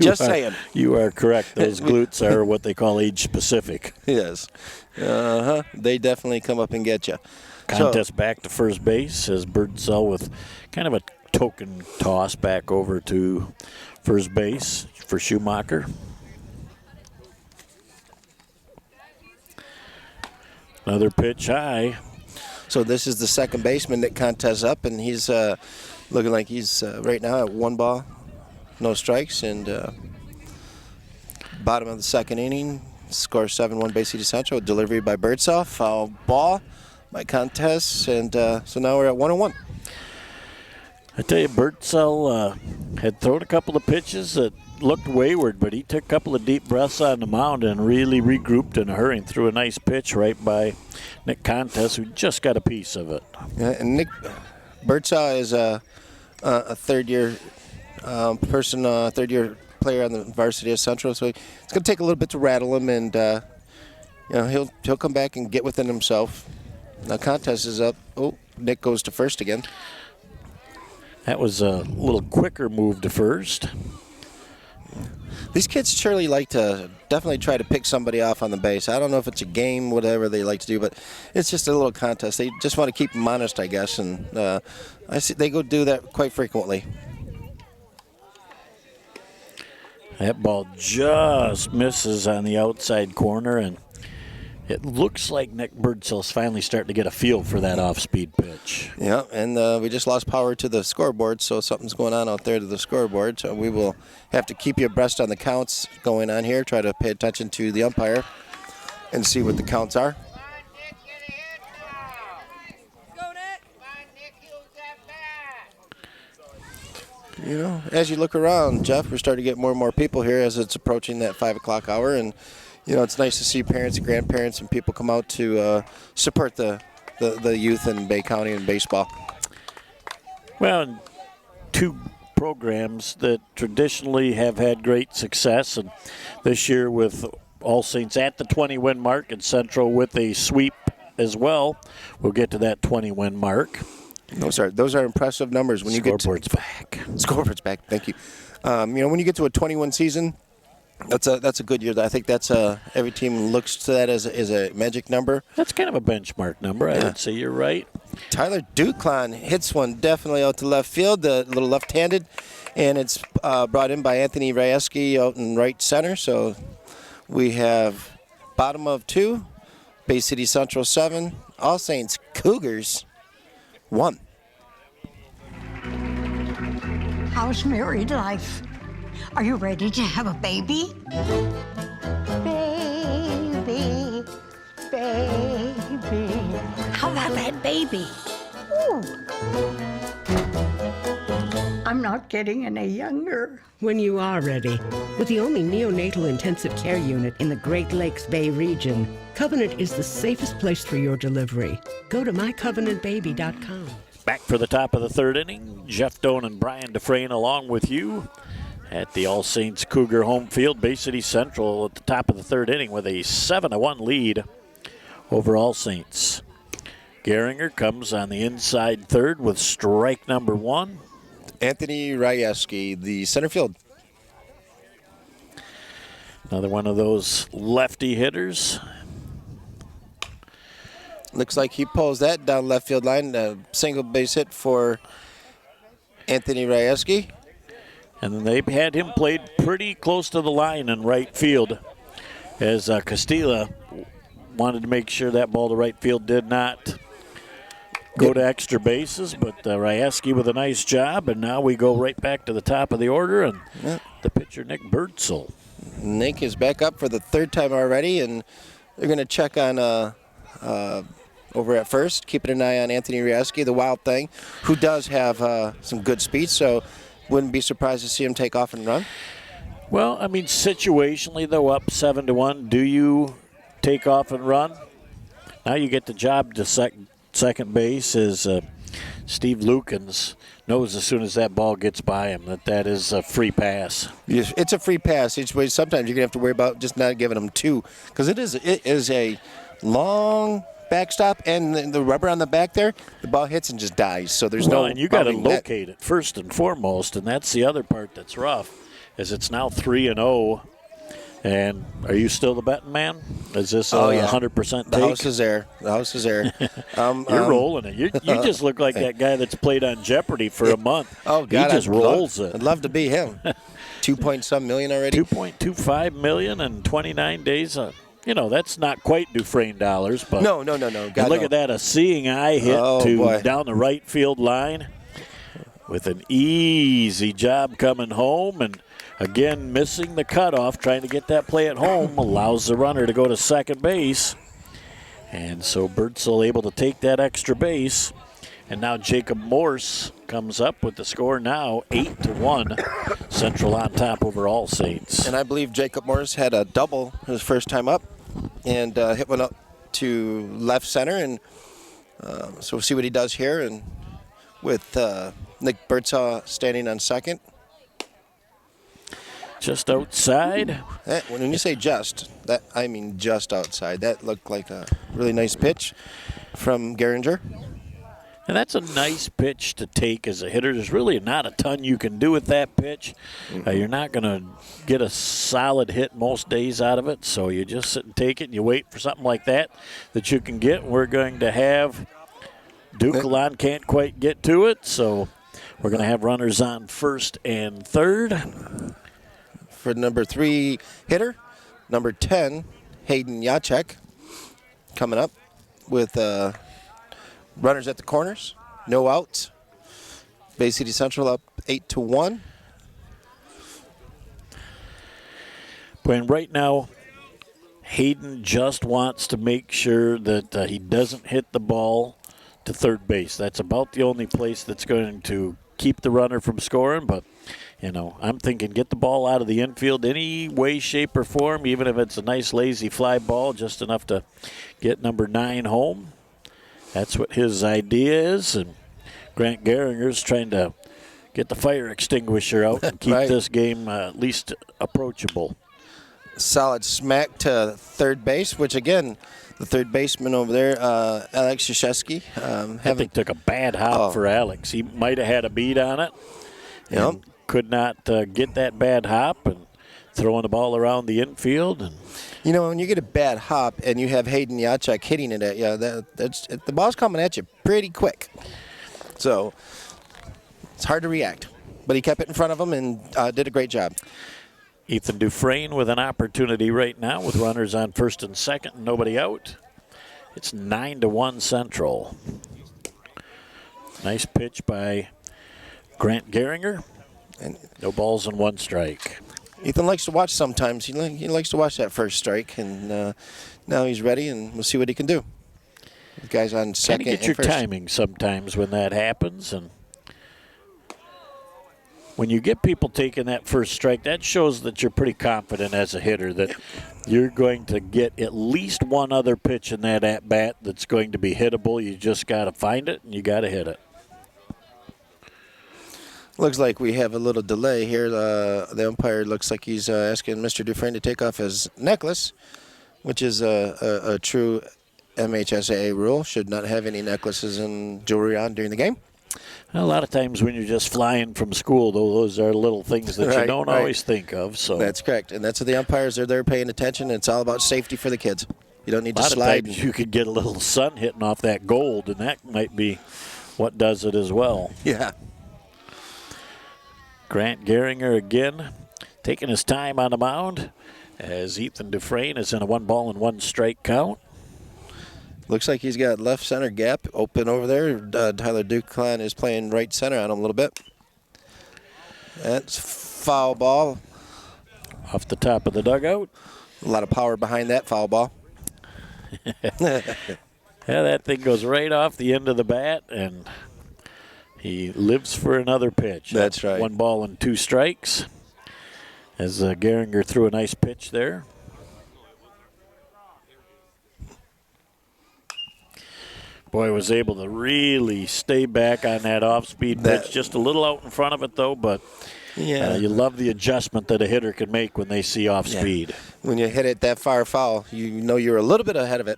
Just saying. You are correct. Those glutes are what they call age-specific. Yes. They definitely come up and get you. Contest back to first base as Birdsell with kind of a token toss back over to first base for Schumacher. Another pitch high. So this is the second baseman that contests up, and he's looking like he's right now at 1 ball, no strikes, and bottom of the second inning, score 7-1 Bay City Central, delivery by Birdsell, foul ball by Contest, and so now we're at 1-1. I tell you, Birdsell had thrown a couple of pitches that looked wayward, but he took a couple of deep breaths on the mound and really regrouped in a hurry and threw a nice pitch right by Nick Contest, who just got a piece of it. Yeah, and Nick Birdsell is a third-year person, third-year player on the Varsity of Central, so it's going to take a little bit to rattle him, and he'll come back and get within himself. Now Contest is up. Oh, Nick goes to first again. That was a little quicker move to first. These kids surely like to definitely try to pick somebody off on the base. I don't know if it's a game, whatever they like to do, but it's just a little contest. They just want to keep them honest, I guess, and I see they go do that quite frequently. That ball just misses on the outside corner, and it looks like Nick Birdsell's finally starting to get a feel for that off-speed pitch. Yeah, and we just lost power to the scoreboard, so something's going on out there to the scoreboard. So we will have to keep you abreast on the counts going on here. Try to pay attention to the umpire and see what the counts are. You know, as you look around, Jeff, we're starting to get more and more people here as it's approaching that 5 o'clock hour, and you know, it's nice to see parents and grandparents and people come out to support the youth in Bay County in baseball. Well, two programs that traditionally have had great success, and this year with All Saints at the 20-win mark and Central with a sweep as well. We'll get to that 20-win mark. Those are impressive numbers. When you get Scoreboard's back. Scoreboard's back. Thank you. You know, when you get to a 21 season. That's a good year. I think that's every team looks to that as a magic number. That's kind of a benchmark number. I would say you're right. Tyler Duclon hits one definitely out to left field, a little left-handed, and it's brought in by Anthony Rieski out in right center. So we have bottom of 2, Bay City Central 7, All Saints Cougars 1. How's married life? Are you ready to have a baby? Baby, baby. How about that baby? Ooh. I'm not getting any younger. When you are ready. With the only neonatal intensive care unit in the Great Lakes Bay region, Covenant is the safest place for your delivery. Go to mycovenantbaby.com. Back for the top of the third inning. Jeff Doan and Brian Dufresne along with you at the All Saints Cougar home field. Bay City Central at the top of the third inning with a 7-1 lead over All Saints. Gehringer comes on the inside third with strike number 1. Anthony Rieski, the center field. Another one of those lefty hitters. Looks like he pulls that down left field line. A single base hit for Anthony Rieski. And then they had him played pretty close to the line in right field as Castilla wanted to make sure that ball to right field did not go to extra bases, but Rieski with a nice job, and now we go right back to the top of the order, and the pitcher, Nick Birdsell. Nick is back up for the third time already, and they're going to check on over at first, keeping an eye on Anthony Rieski, the wild thing, who does have some good speed, so wouldn't be surprised to see him take off and run. Well, I mean, situationally, though, up 7-1, do you take off and run? Now you get the job to second base as Steve Lukens knows as soon as that ball gets by him that is a free pass. Yes, it's a free pass. Sometimes you're going to have to worry about just not giving them two, because it is a long backstop, and the rubber on the back there, the ball hits and just dies. So there's no. And you got to bounding net. locate it first and foremost, and that's the other part that's rough, is it's now 3-0. And are you still the betting man? Is this 100% take? The house is there. The house is there. You're rolling it. You just look like that guy that's played on Jeopardy for a month. Oh, God. He just rolls it. I'd love to be him. 2-point-some million already. $2.25 million in 29 days. That's not quite Dufresne dollars, but no. God, look no. at that, a seeing eye hit down the right field line with an easy job coming home, and again missing the cutoff, trying to get that play at home, allows the runner to go to second base, and so Birdsell able to take that extra base, and now Jacob Morse comes up with the score now 8-1, Central on top over All Saints. And I believe Jacob Morris had a double his first time up, and hit one up to left center, and so we'll see what he does here. And with Nick Birdsell standing on second. Just outside. When you say just, I mean just outside. That looked like a really nice pitch from Geringer. And that's a nice pitch to take as a hitter. There's really not a ton you can do with that pitch. You're not going to get a solid hit most days out of it, so you just sit and take it and you wait for something like that you can get. We're going to have Duquelan can't quite get to it, so we're going to have runners on first and third. For number 3 hitter, number 10, Hayden Jacek, coming up with runners at the corners, no outs. Bay City Central up 8-1. And right now, Hayden just wants to make sure that he doesn't hit the ball to third base. That's about the only place that's going to keep the runner from scoring, but I'm thinking get the ball out of the infield any way, shape, or form, even if it's a nice lazy fly ball, just enough to get number 9 home. That's what his idea is, and Grant Geringer's trying to get the fire extinguisher out and keep this game at least approachable. Solid smack to third base, which again, the third baseman over there, Alex Krzyzewski. I think took a bad hop for Alex. He might have had a beat on it. Yep. Could not get that bad hop and throwing the ball around the infield. And when you get a bad hop and you have Hayden Jacek hitting it at you, the ball's coming at you pretty quick. So it's hard to react. But he kept it in front of him and did a great job. Ethan Dufresne with an opportunity right now with runners on first and second and nobody out. It's 9-1 Central. Nice pitch by Grant Geringer. And no balls and 1 strike. Ethan likes to watch sometimes. He likes to watch that first strike, and now he's ready, and we'll see what he can do. The guy's on second and get your first. timing sometimes when that happens, and when you get people taking that first strike, that shows that you're pretty confident as a hitter that you're going to get at least one other pitch in that at-bat that's going to be hittable. You just got to find it, and you got to hit it. Looks like we have a little delay here. The umpire looks like he's asking Mr. Dufresne to take off his necklace, which is a true MHSAA rule. Should not have any necklaces and jewelry on during the game. A lot of times when you're just flying from school, though, those are little things that you don't always think of. So that's correct, and that's what the umpires are there paying attention. It's all about safety for the kids. You don't need to slide. A lot of times you could get a little sun hitting off that gold, and that might be what does it as well. Yeah. Grant Geringer again taking his time on the mound as Ethan Dufresne is in a 1-1 strike count. Looks like he's got left center gap open over there. Tyler Duquelan is playing right center on him a little bit. That's foul ball. Off the top of the dugout. A lot of power behind that foul ball. Yeah, that thing goes right off the end of the bat, and he lives for another pitch. That's right. 1-2 strikes as Geringer threw a nice pitch there. Boy, was able to really stay back on that off-speed pitch. Just a little out in front of it, though, but you love the adjustment that a hitter can make when they see off-speed. Yeah. When you hit it that far foul, you know you're a little bit ahead of it.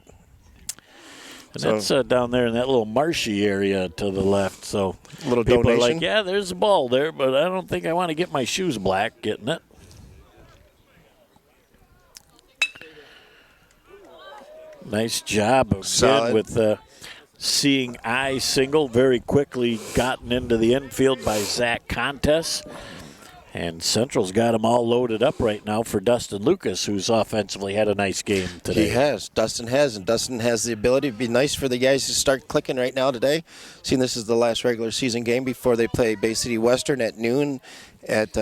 And that's down there in that little marshy area to the left. So little people donation. are like, yeah, there's a ball there, but I don't think I want to get my shoes black getting it. Nice job again with seeing I single very quickly gotten into the infield by Zach Contes. And Central's got them all loaded up right now for Dustin Lucas, who's offensively had a nice game today. He has. Dustin has. And Dustin has the ability to be nice for the guys to start clicking right now today. Seeing this is the last regular season game before they play Bay City Western at noon at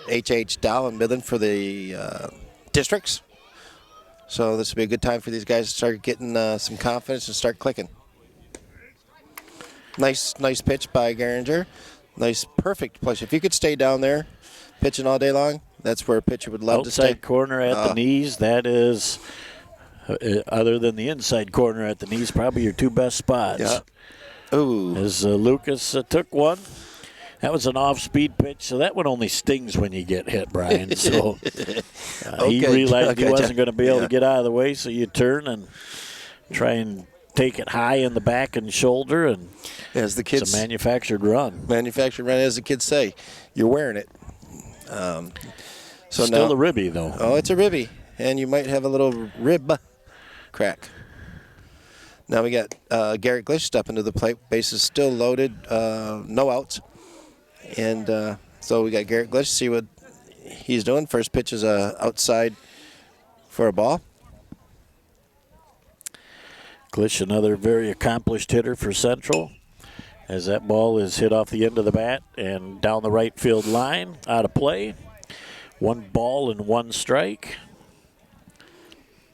H.H. Dow in Midland for the districts. So this will be a good time for these guys to start getting some confidence and start clicking. Nice pitch by Geringer. Nice, perfect place. If you could stay down there pitching all day long, that's where a pitcher would love to stay. Outside corner at the knees, that is, other than the inside corner at the knees, probably your two best spots. Yeah. Ooh. As Lucas took one. That was an off-speed pitch, so that one only stings when you get hit, Brian. So he realized he wasn't going to be able to get out of the way, so you turn and try and take it high in the back and shoulder, and as the kids, it's a manufactured run. Manufactured run, as the kids say. You're wearing it. So Still now, a ribby, though. Oh, it's a ribby, and you might have a little rib crack. Now we got Garrett Glish stepping to the plate. Base is still loaded, no outs. And so we got Garrett Glish, see what he's doing. First pitch is outside for a ball. Glish, another very accomplished hitter for Central, as that ball is hit off the end of the bat and down the right field line, out of play. 1 ball and 1 strike.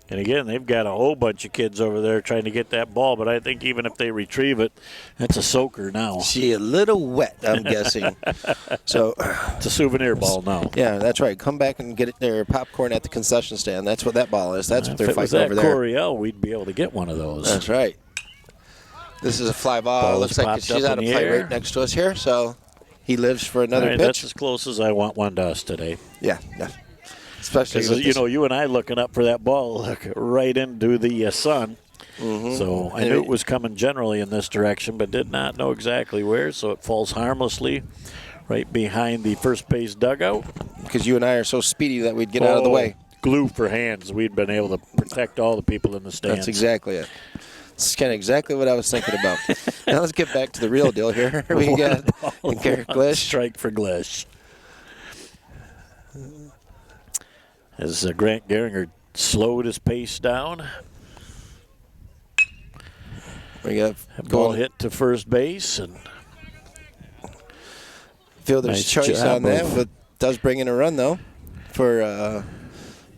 And again, they've got a whole bunch of kids over there trying to get that ball, but I think even if they retrieve it, that's a soaker now. See, a little wet, I'm guessing. So it's a souvenir ball now. Yeah, that's right. Come back and get their popcorn at the concession stand. That's what that ball is. That's what they're fighting over there. If it was at Coryell, we'd be able to get one of those. That's right. This is a fly ball. Looks like she's out of play right next to us here, so he lives for another pitch. That's as close as I want one to us today. Yeah. Especially, you and I looking up for that ball right into the sun. Mm-hmm. So I knew it was coming generally in this direction, but did not know exactly where. So it falls harmlessly right behind the first base dugout. Because you and I are so speedy that we'd get out of the way. Glue for hands. We'd been able to protect all the people in the stands. That's exactly it. It's kind of exactly what I was thinking about. Now let's get back to the real deal here. We got Garrett Glish. Strike for Glish. As Grant Geringer slowed his pace down. We got ball hit to first base, and fielder's choice on that, but does bring in a run though for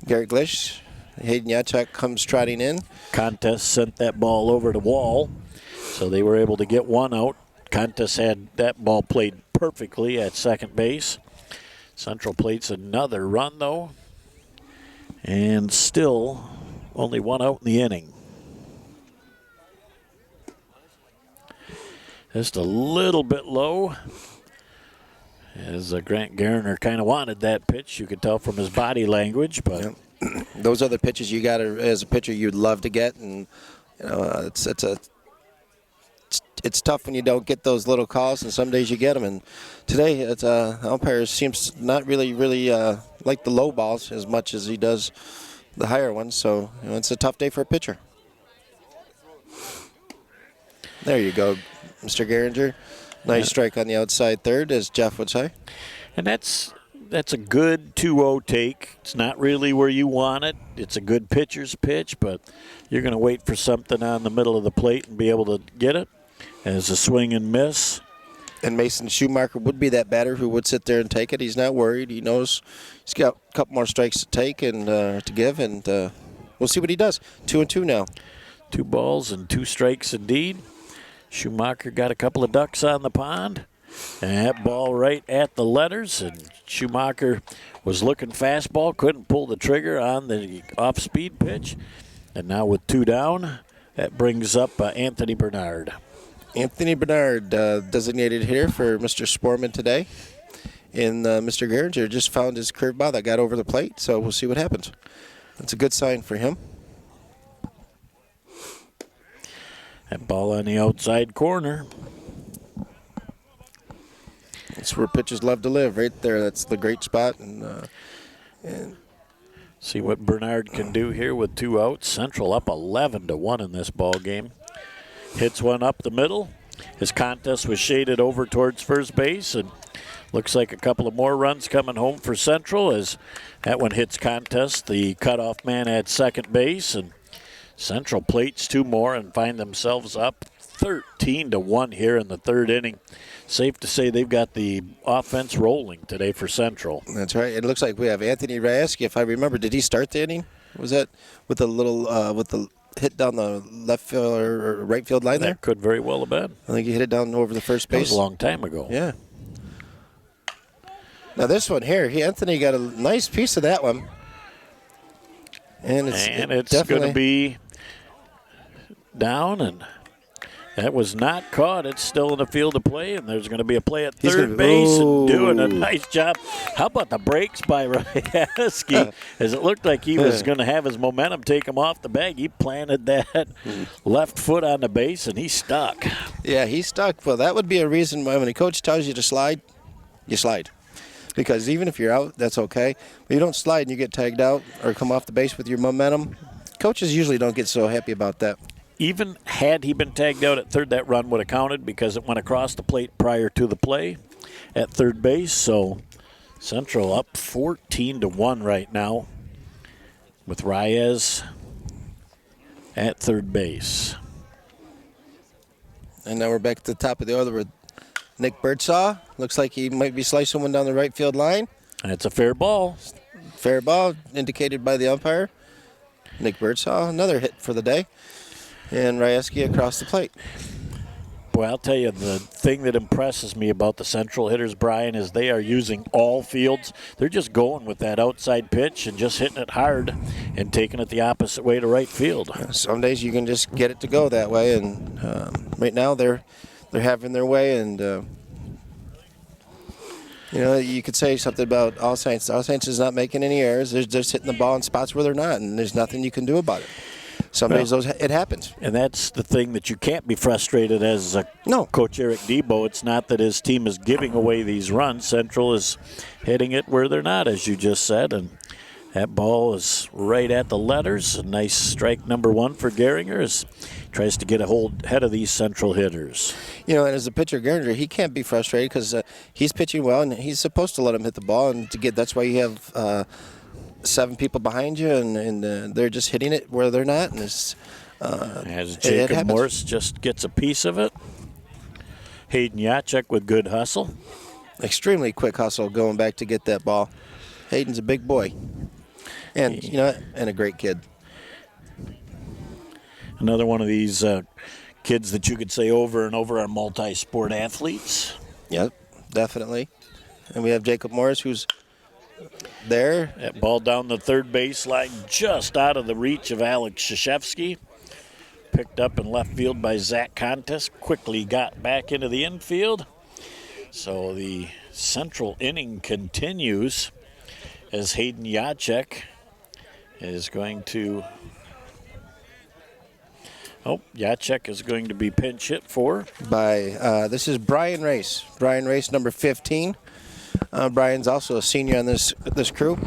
Garrett Glish. Hayden Yachak comes trotting in. Contest sent that ball over to Wall, so they were able to get one out. Contest had that ball played perfectly at second base. Central plates another run though. And still only one out in the inning. Just a little bit low. As Grant Geringer kind of wanted that pitch. You could tell from his body language. But yep. Those are the pitches you got as a pitcher you'd love to get. And, you know, it's tough when you don't get those little calls, and some days you get them. And today, umpire seems not really like the low balls as much as he does the higher ones. So it's a tough day for a pitcher. There you go, Mr. Geringer. Nice strike on the outside third, as Jeff would say. And that's a good 2-0 take. It's not really where you want it. It's a good pitcher's pitch, but you're going to wait for something on the middle of the plate and be able to get it. As a swing and miss. And Mason Schumacher would be that batter who would sit there and take it. He's not worried. He knows he's got a couple more strikes to take and to give, and we'll see what he does. 2-2 now. 2 balls and 2 strikes indeed. Schumacher got a couple of ducks on the pond. And that ball right at the letters, and Schumacher was looking fastball, couldn't pull the trigger on the off-speed pitch. And now with 2 down, That brings up Anthony Bernard. Anthony Bernard, designated hitter for Mr. Sporman today. And Mr. Geringer just found his curveball that got over the plate, so we'll see what happens. That's a good sign for him. That ball on the outside corner. That's where pitchers love to live, right there. That's the great spot. And see what Bernard can do here with 2 outs. Central up 11-1 in this ball game. Hits one up the middle. His contest was shaded over towards first base, and looks like a couple of more runs coming home for Central as that one hits contest. The cutoff man at second base, and Central plates 2 more and find themselves up 13-1 here in the 3rd inning. Safe to say they've got the offense rolling today for Central. That's right. It looks like we have Anthony Rayeski. If I remember, did he start the inning? Was that with the little with the hit down the left field or right field line there? That could very well have been. I think he hit it down over the first base. That was a long time ago. Yeah. Now this one here, Anthony got a nice piece of that one. And it's going to be down, and that was not caught. It's still in the field of play, and there's going to be a play at third base and doing a nice job. How about the brakes by Rayeski? As it looked like he was going to have his momentum take him off the bag, he planted that left foot on the base, and he stuck. Yeah, he stuck. Well, that would be a reason why when a coach tells you to slide, you slide. Because even if you're out, that's okay. But you don't slide and you get tagged out or come off the base with your momentum, coaches usually don't get so happy about that. Even had he been tagged out at third, that run would have counted because it went across the plate prior to the play at third base. So Central up 14-1 right now with Reyes at third base. And now we're back at the top of the order with Nick Birdsall. Looks like he might be slicing one down the right field line. That's a fair ball. Fair ball indicated by the umpire. Nick Birdsall, another hit for the day. And Rayeski across the plate. Boy, I'll tell you, the thing that impresses me about the Central hitters, Brian, is they are using all fields. They're just going with that outside pitch and just hitting it hard and taking it the opposite way to right field. Some days you can just get it to go that way, and right now they're having their way. And you could say something about All Saints. All Saints is not making any errors. They're just hitting the ball in spots where they're not, and there's nothing you can do about it. Some days it happens. And that's the thing that you can't be frustrated as Coach Eric Debo. It's not that his team is giving away these runs. Central is hitting it where they're not, as you just said. And that ball is right at the letters. A nice strike number 1 for Geringer as he tries to get a hold ahead of these Central hitters. And as a pitcher, Geringer, he can't be frustrated because he's pitching well, and he's supposed to let him hit the ball. And that's why you have 7 people behind you, and they're just hitting it where they're not. And as Jacob Morse just gets a piece of it. Hayden Yachek with good hustle. Extremely quick hustle going back to get that ball. Hayden's a big boy. And, and a great kid. Another one of these kids that you could say over and over are multi-sport athletes. Yep, definitely. And we have Jacob Morris, who's there. That ball down the third baseline, just out of the reach of Alex Krzyzewski. Picked up in left field by Zach Contest. Quickly got back into the infield. So the Central inning continues as Hayden Yachek is going to... Yachek is going to be pinch hit for. This is Brian Race. Brian Race, number 15. Brian's also a senior on this crew.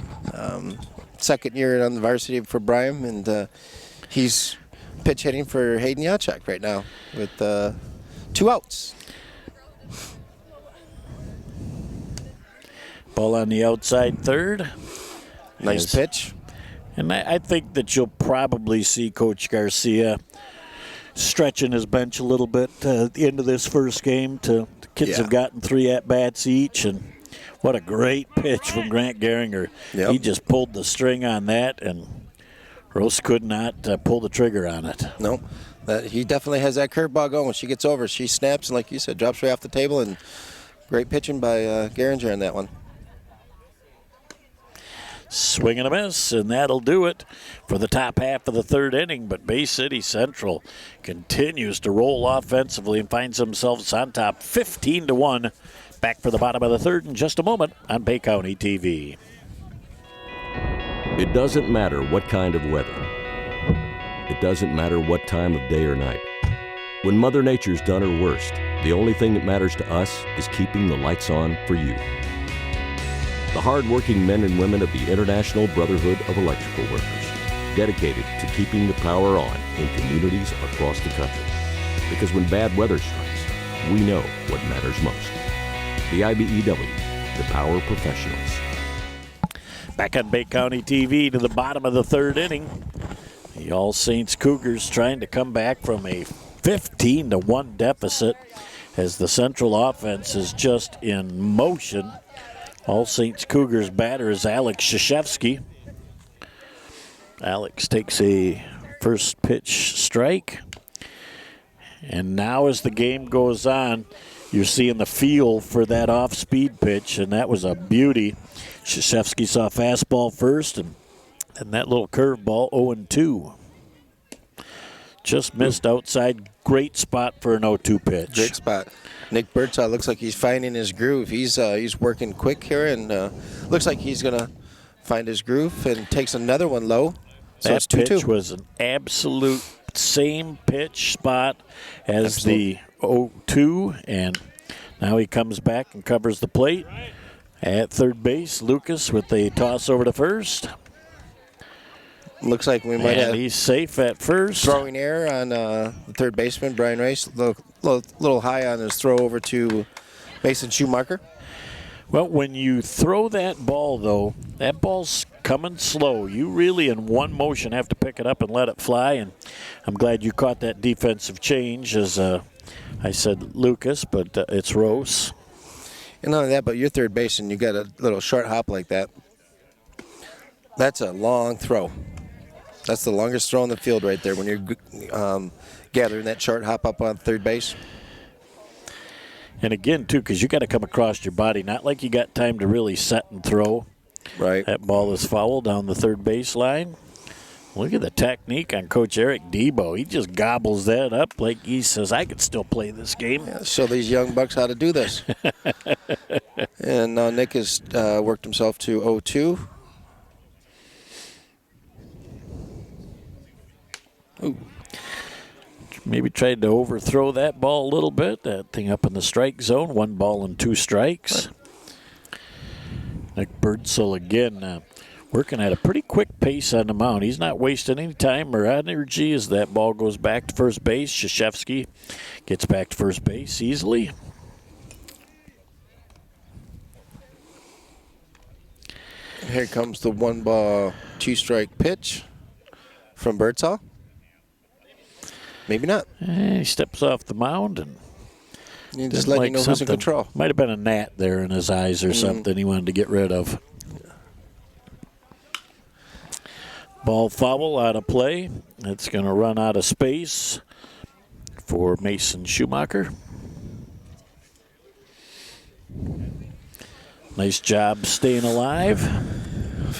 Second year on the varsity for Brian, and he's pitch hitting for Hayden Yachek right now with 2 outs. Ball on the outside third. Nice pitch. And I think that you'll probably see Coach Garcia stretching his bench a little bit at the end of this first game. The kids have gotten 3 at-bats each, and what a great pitch from Grant Geringer. Yep. He just pulled the string on that, and Rose could not pull the trigger on it. No, he definitely has that curveball going. When she gets over, she snaps, and like you said, drops right off the table, and great pitching by Geringer on that one. Swing and a miss, and that'll do it for the top half of the third inning. But Bay City Central continues to roll offensively and finds themselves on top 15-1. Back for the bottom of the third in just a moment on Bay County TV. It doesn't matter what kind of weather. It doesn't matter what time of day or night. When Mother Nature's done her worst, the only thing that matters to us is keeping the lights on for you. The hard-working men and women of the International Brotherhood of Electrical Workers, dedicated to keeping the power on in communities across the country. Because when bad weather strikes, we know what matters most. The IBEW, the power professionals. Back on Bay County TV to the bottom of the third inning. The All Saints Cougars trying to come back from a 15-1 deficit as the Central offense is just in motion. All Saints Cougars batter is Alex Krzyzewski. Alex takes a first pitch strike. And now as the game goes on, you're seeing the feel for that off-speed pitch, and that was a beauty. Krzyzewski saw fastball first, and that little curveball 0-2. Just missed outside. Great spot for an 0-2 pitch. Great spot. Nick Birdsall looks like he's finding his groove. He's working quick here, and looks like he's going to find his groove and takes another one low. So that it's 2-2. pitch was an absolute same pitch spot as the 0-2, and now he comes back and covers the plate. At third base, Lucas with a toss over to first. Looks like we might have. He's safe at first. Throwing error on the third baseman, Brian Rice. Little high on his throw over to Mason Schumacher. Well, when you throw that ball, though, that ball's coming slow. You really, in one motion, have to pick it up and let it fly. And I'm glad you caught that defensive change, as I said Lucas, but it's Rose. And not only that, but you're third base and you got a little short hop like that. That's a long throw. That's the longest throw in the field right there when you're gathering that short hop up on third base. And again, too, because you got to come across your body, not like you got time to really set and throw. Right. That ball is foul down the third base line. Look at the technique on Coach Eric Debo. He just gobbles that up like he says, I could still play this game. Yeah, show these young bucks how to do this. And now Nick has worked himself to 0-2. Ooh. Maybe tried to overthrow that ball a little bit. That thing up in the strike zone. 1 ball and 2 strikes. Nick Birdsall again working at a pretty quick pace on the mound. He's not wasting any time or energy as that ball goes back to first base. Krzyzewski gets back to first base easily. Here comes the 1 ball, 2 strike pitch from Birdsall. Maybe not. He steps off the mound and you just let you know who's in control. Might have been a gnat there in his eyes or something he wanted to get rid of. Ball foul out of play. It's going to run out of space for Mason Schumacher. Nice job staying alive.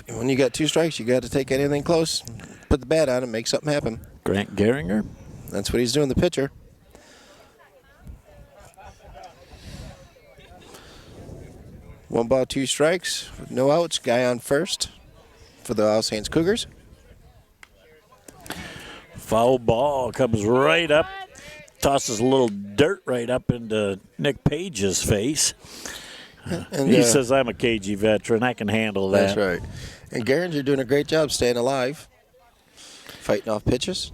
When you got 2 strikes, you got to take anything close, put the bat on and make something happen. Grant Gehringer. That's what he's doing, the pitcher. One ball, 2 strikes, no outs. Guy on first for the All Saints Cougars. Foul ball comes right up, tosses a little dirt right up into Nick Page's face. And he says, I'm a KG veteran. I can handle that. That's right. And Gehringer doing a great job staying alive, fighting off pitches.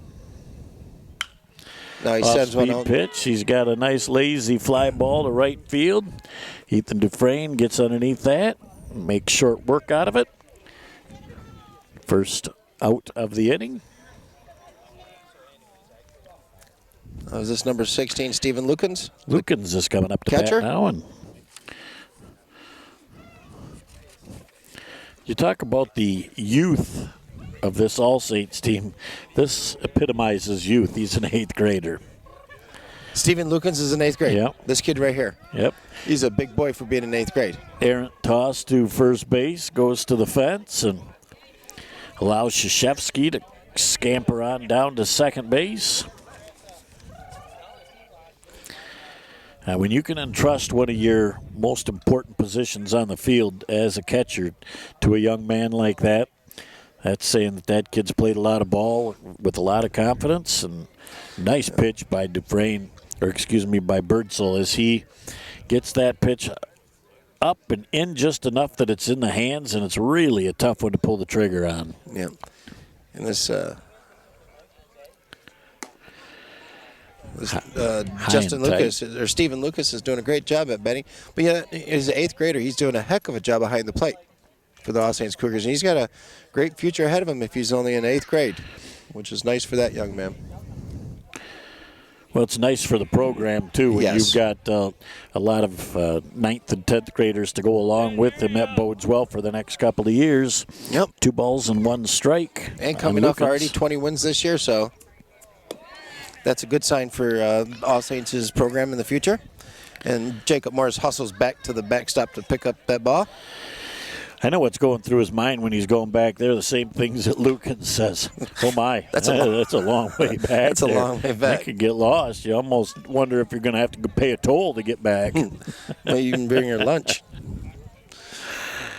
Now he sends one out. Pitch. He's got a nice lazy fly ball to right field. Ethan Dufresne gets underneath that, makes short work out of it. First out of the inning. Is this number 16, Stephen Lukens? Lukens is coming up to catcher bat now. And you talk about the youth of this All Saints team. This epitomizes youth. He's an 8th grader. Stephen Lukens is in 8th grade. Yep. This kid right here. Yep. He's a big boy for being in 8th grade. Errant toss to first base, goes to the fence, and allows Krzyzewski to scamper on down to second base. When you can entrust one of your most important positions on the field as a catcher to a young man like that, that's saying that that kid's played a lot of ball with a lot of confidence. And nice pitch by by Birdsell as he gets that pitch up and in just enough that it's in the hands, and it's really a tough one to pull the trigger on. Yeah. And this Justin Lucas, or Stephen Lucas, is doing a great job at betting. But yeah, as an 8th grader, he's doing a heck of a job behind the plate for the All Saints Cougars. And he's got a great future ahead of him if he's only in 8th grade, which is nice for that young man. Well, it's nice for the program, too. When Yes. you've got a lot of 9th and 10th graders to go along with him, that bodes well for the next couple of years. Yep. 2 balls and 1 strike. And coming off already 20 wins this year, so that's a good sign for All Saints' program in the future. And Jacob Morris hustles back to the backstop to pick up that ball. I know what's going through his mind when he's going back there. The same things that Lucan says. Oh, my. that's a long way back. That's a long way back. That could get lost. You almost wonder if you're going to have to pay a toll to get back. Well, you can bring your lunch.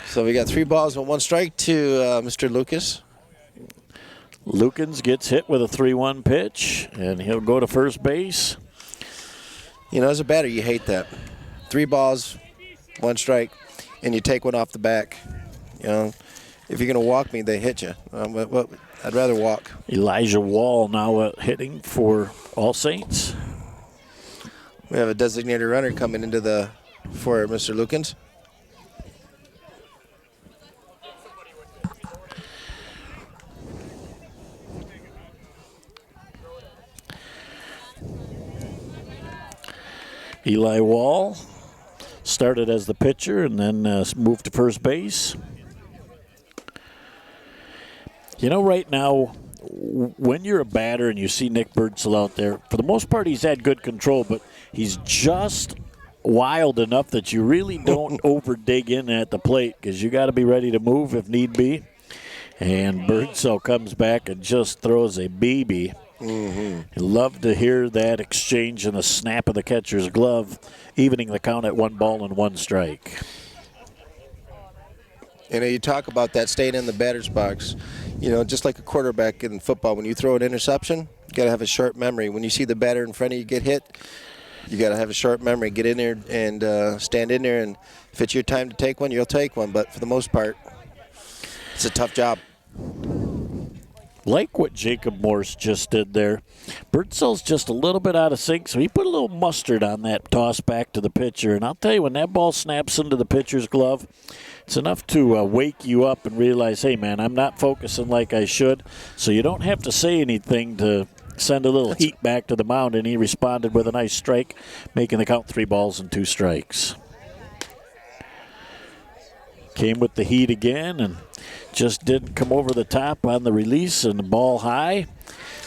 So we got 3 balls and 1 strike to Mr. Lucas. Lukens gets hit with a 3-1 pitch, and he'll go to first base. You know, as a batter, you hate that. 3 balls, 1 strike, and you take one off the back. You know, if you're going to walk me, they hit you. I'd rather walk. Elijah Wall now hitting for All Saints. We have a designated runner coming into for Mr. Lukens. Eli Wall started as the pitcher and then moved to first base. You know, right now, when you're a batter and you see Nick Birdsell out there, for the most part he's had good control, but he's just wild enough that you really don't over-dig in at the plate because you got to be ready to move if need be. And Birdsell comes back and just throws a BB. Mm-hmm. Love to hear that exchange and the snap of the catcher's glove, evening the count at 1 ball and 1 strike. You know, you talk about that staying in the batter's box. You know, just like a quarterback in football, when you throw an interception, you got to have a short memory. When you see the batter in front of you get hit, you got to have a short memory. Get in there and stand in there, and if it's your time to take one, you'll take one. But for the most part, it's a tough job. Like what Jacob Morse just did there. Birdsell's just a little bit out of sync, so he put a little mustard on that toss back to the pitcher. And I'll tell you, when that ball snaps into the pitcher's glove, it's enough to wake you up and realize, hey, man, I'm not focusing like I should. So you don't have to say anything to send a little heat back to the mound, and he responded with a nice strike, making the count 3 balls and 2 strikes. Came with the heat again and just didn't come over the top on the release and the ball high.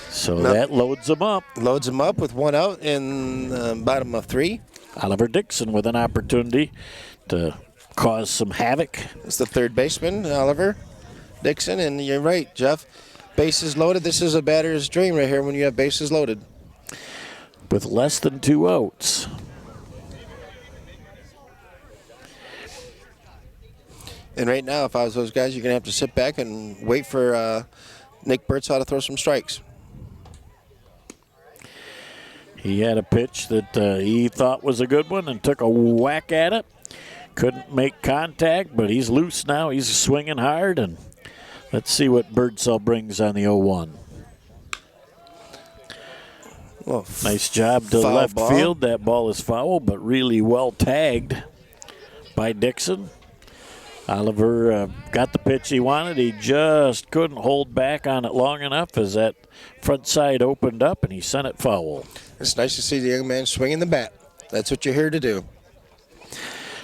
So that loads them up. Loads them up with 1 out in bottom of 3. Oliver Dixon with an opportunity to cause some havoc. It's the third baseman, Oliver Dixon, and you're right, Jeff. Bases loaded. This is a batter's dream right here when you have bases loaded. With less than 2 outs. And right now, if I was those guys, you're going to have to sit back and wait for Nick Birdsell to throw some strikes. He had a pitch that he thought was a good one and took a whack at it. Couldn't make contact, but he's loose now. He's swinging hard, and let's see what Birdsell brings on the 0-1. Well, nice job to left field. That ball is foul, but really well tagged by Dixon. Oliver got the pitch he wanted. He just couldn't hold back on it long enough as that front side opened up, and he sent it foul. It's nice to see the young man swinging the bat. That's what you're here to do.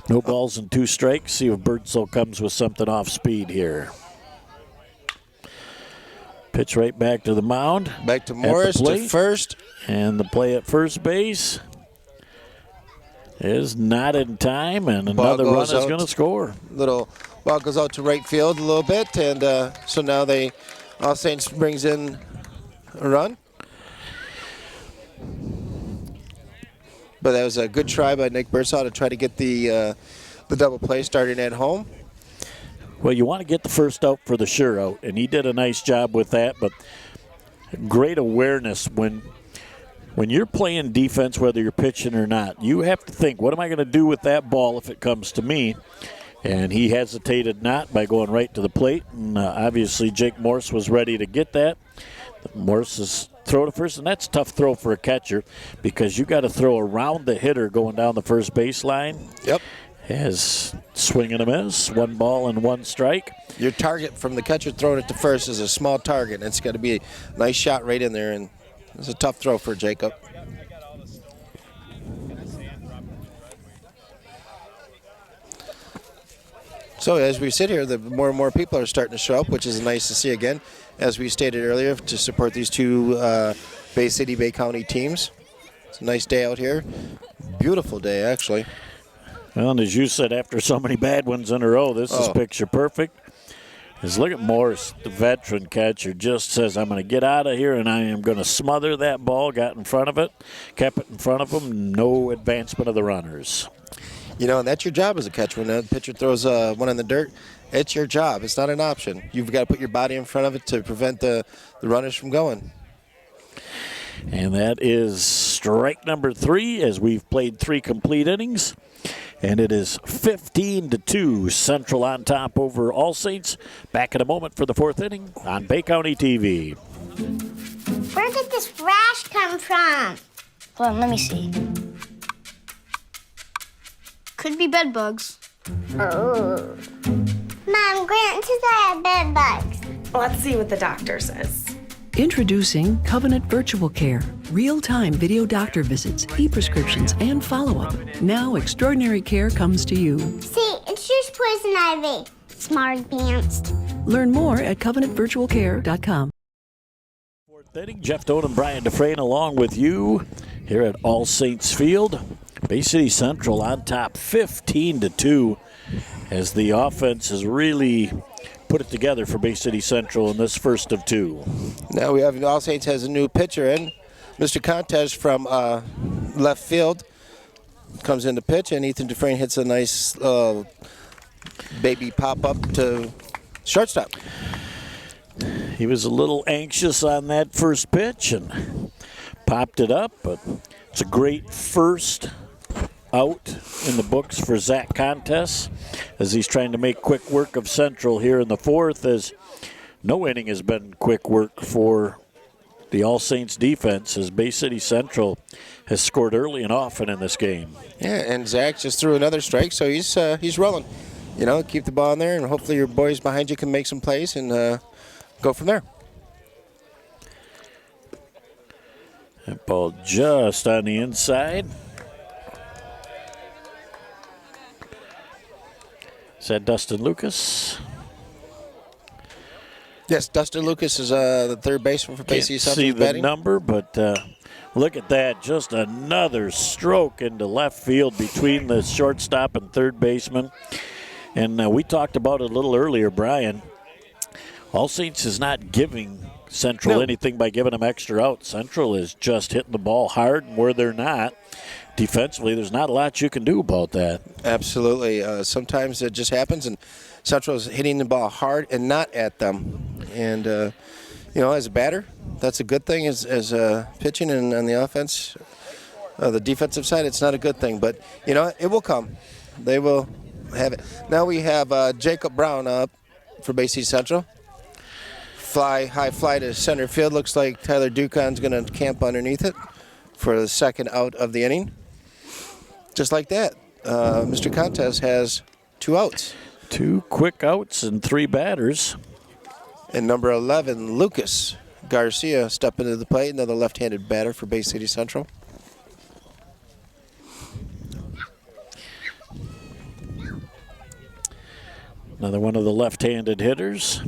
No balls and 2 strikes. See if Birdsell comes with something off speed here. Pitch right back to the mound. Back to Morris to first. And the play at first base is not in time, and another run is going to score. Little ball goes out to right field a little bit, and so now All Saints brings in a run. But that was a good try by Nick Birdsall to try to get the double play starting at home. Well, you want to get the first out for the sure out, and he did a nice job with that, but great awareness when you're playing defense, whether you're pitching or not. You have to think, what am I going to do with that ball if it comes to me? And he hesitated not by going right to the plate, and obviously Jake Morse was ready to get that. Morse's throw to first, and that's a tough throw for a catcher because you got to throw around the hitter going down the first baseline. Yep. Has swing and a miss, 1 ball and 1 strike. Your target from the catcher throwing it to first is a small target, and it's got to be a nice shot right in there, and it's a tough throw for Jacob. So as we sit here, the more and more people are starting to show up, which is nice to see again, as we stated earlier, to support these two Bay City, Bay County teams. It's a nice day out here. Beautiful day, actually. Well, and as you said, after so many bad ones in a row, this is picture perfect. Is look at Morris, the veteran catcher, just says, I'm going to get out of here and I am going to smother that ball. Got in front of it, kept it in front of him, no advancement of the runners. You know, and that's your job as a catcher. When a pitcher throws one in the dirt, it's your job. It's not an option. You've got to put your body in front of it to prevent the runners from going. And that is strike number 3 as we've played 3 complete innings. And it is 15-2, Central on top over All Saints. Back in a moment for the 4th inning on Bay County TV. Where did this rash come from? Hold on, let me see. Could be bed bugs. Oh. Mom, Grant says I have bed bugs. Let's see what the doctor says. Introducing Covenant Virtual Care. Real-time video doctor visits, e-prescriptions, and follow-up. Now extraordinary care comes to you. See, it's just poison ivy. Smart advanced. Learn more at covenantvirtualcare.com. 4th inning, Jeff Doan and Brian Dufresne along with you here at All Saints Field. Bay City Central on top 15-2 as the offense has really put it together for Bay City Central in this first of 2. Now we have All Saints has a new pitcher in. Mr. Contes from left field comes in to pitch, and Ethan Dufresne hits a nice baby pop-up to shortstop. He was a little anxious on that first pitch and popped it up, but it's a great first out in the books for Zach Contes as he's trying to make quick work of Central here in the 4th, as no inning has been quick work for the All Saints defense, as Bay City Central has scored early and often in this game. Yeah, and Zach just threw another strike, so he's rolling. You know, keep the ball in there, and hopefully your boys behind you can make some plays and go from there. That ball just on the inside. Is that Dustin Lucas? Yes, Dustin Lucas is the third baseman for Bay City Central. Can't see the number, but look at that. Just another stroke into left field between the shortstop and third baseman. And we talked about it a little earlier, Brian. All Saints is not giving Central anything by giving them extra outs. Central is just hitting the ball hard, and where they're not, defensively, there's not a lot you can do about that. Absolutely. Sometimes it just happens, and Central is hitting the ball hard and not at them. And, as a batter, that's a good thing. As pitching and on the offense, the defensive side, it's not a good thing. But, it will come. They will have it. Now we have Jacob Brown up for Bay City Central. High fly to center field. Looks like Tyler Ducon's going to camp underneath it for the second out of the inning. Just like that, Mr. Contes has 2 outs. 2 quick outs and 3 batters. And number 11, Lucas Garcia, stepping into the plate, another left-handed batter for Bay City Central. Another one of the left-handed hitters.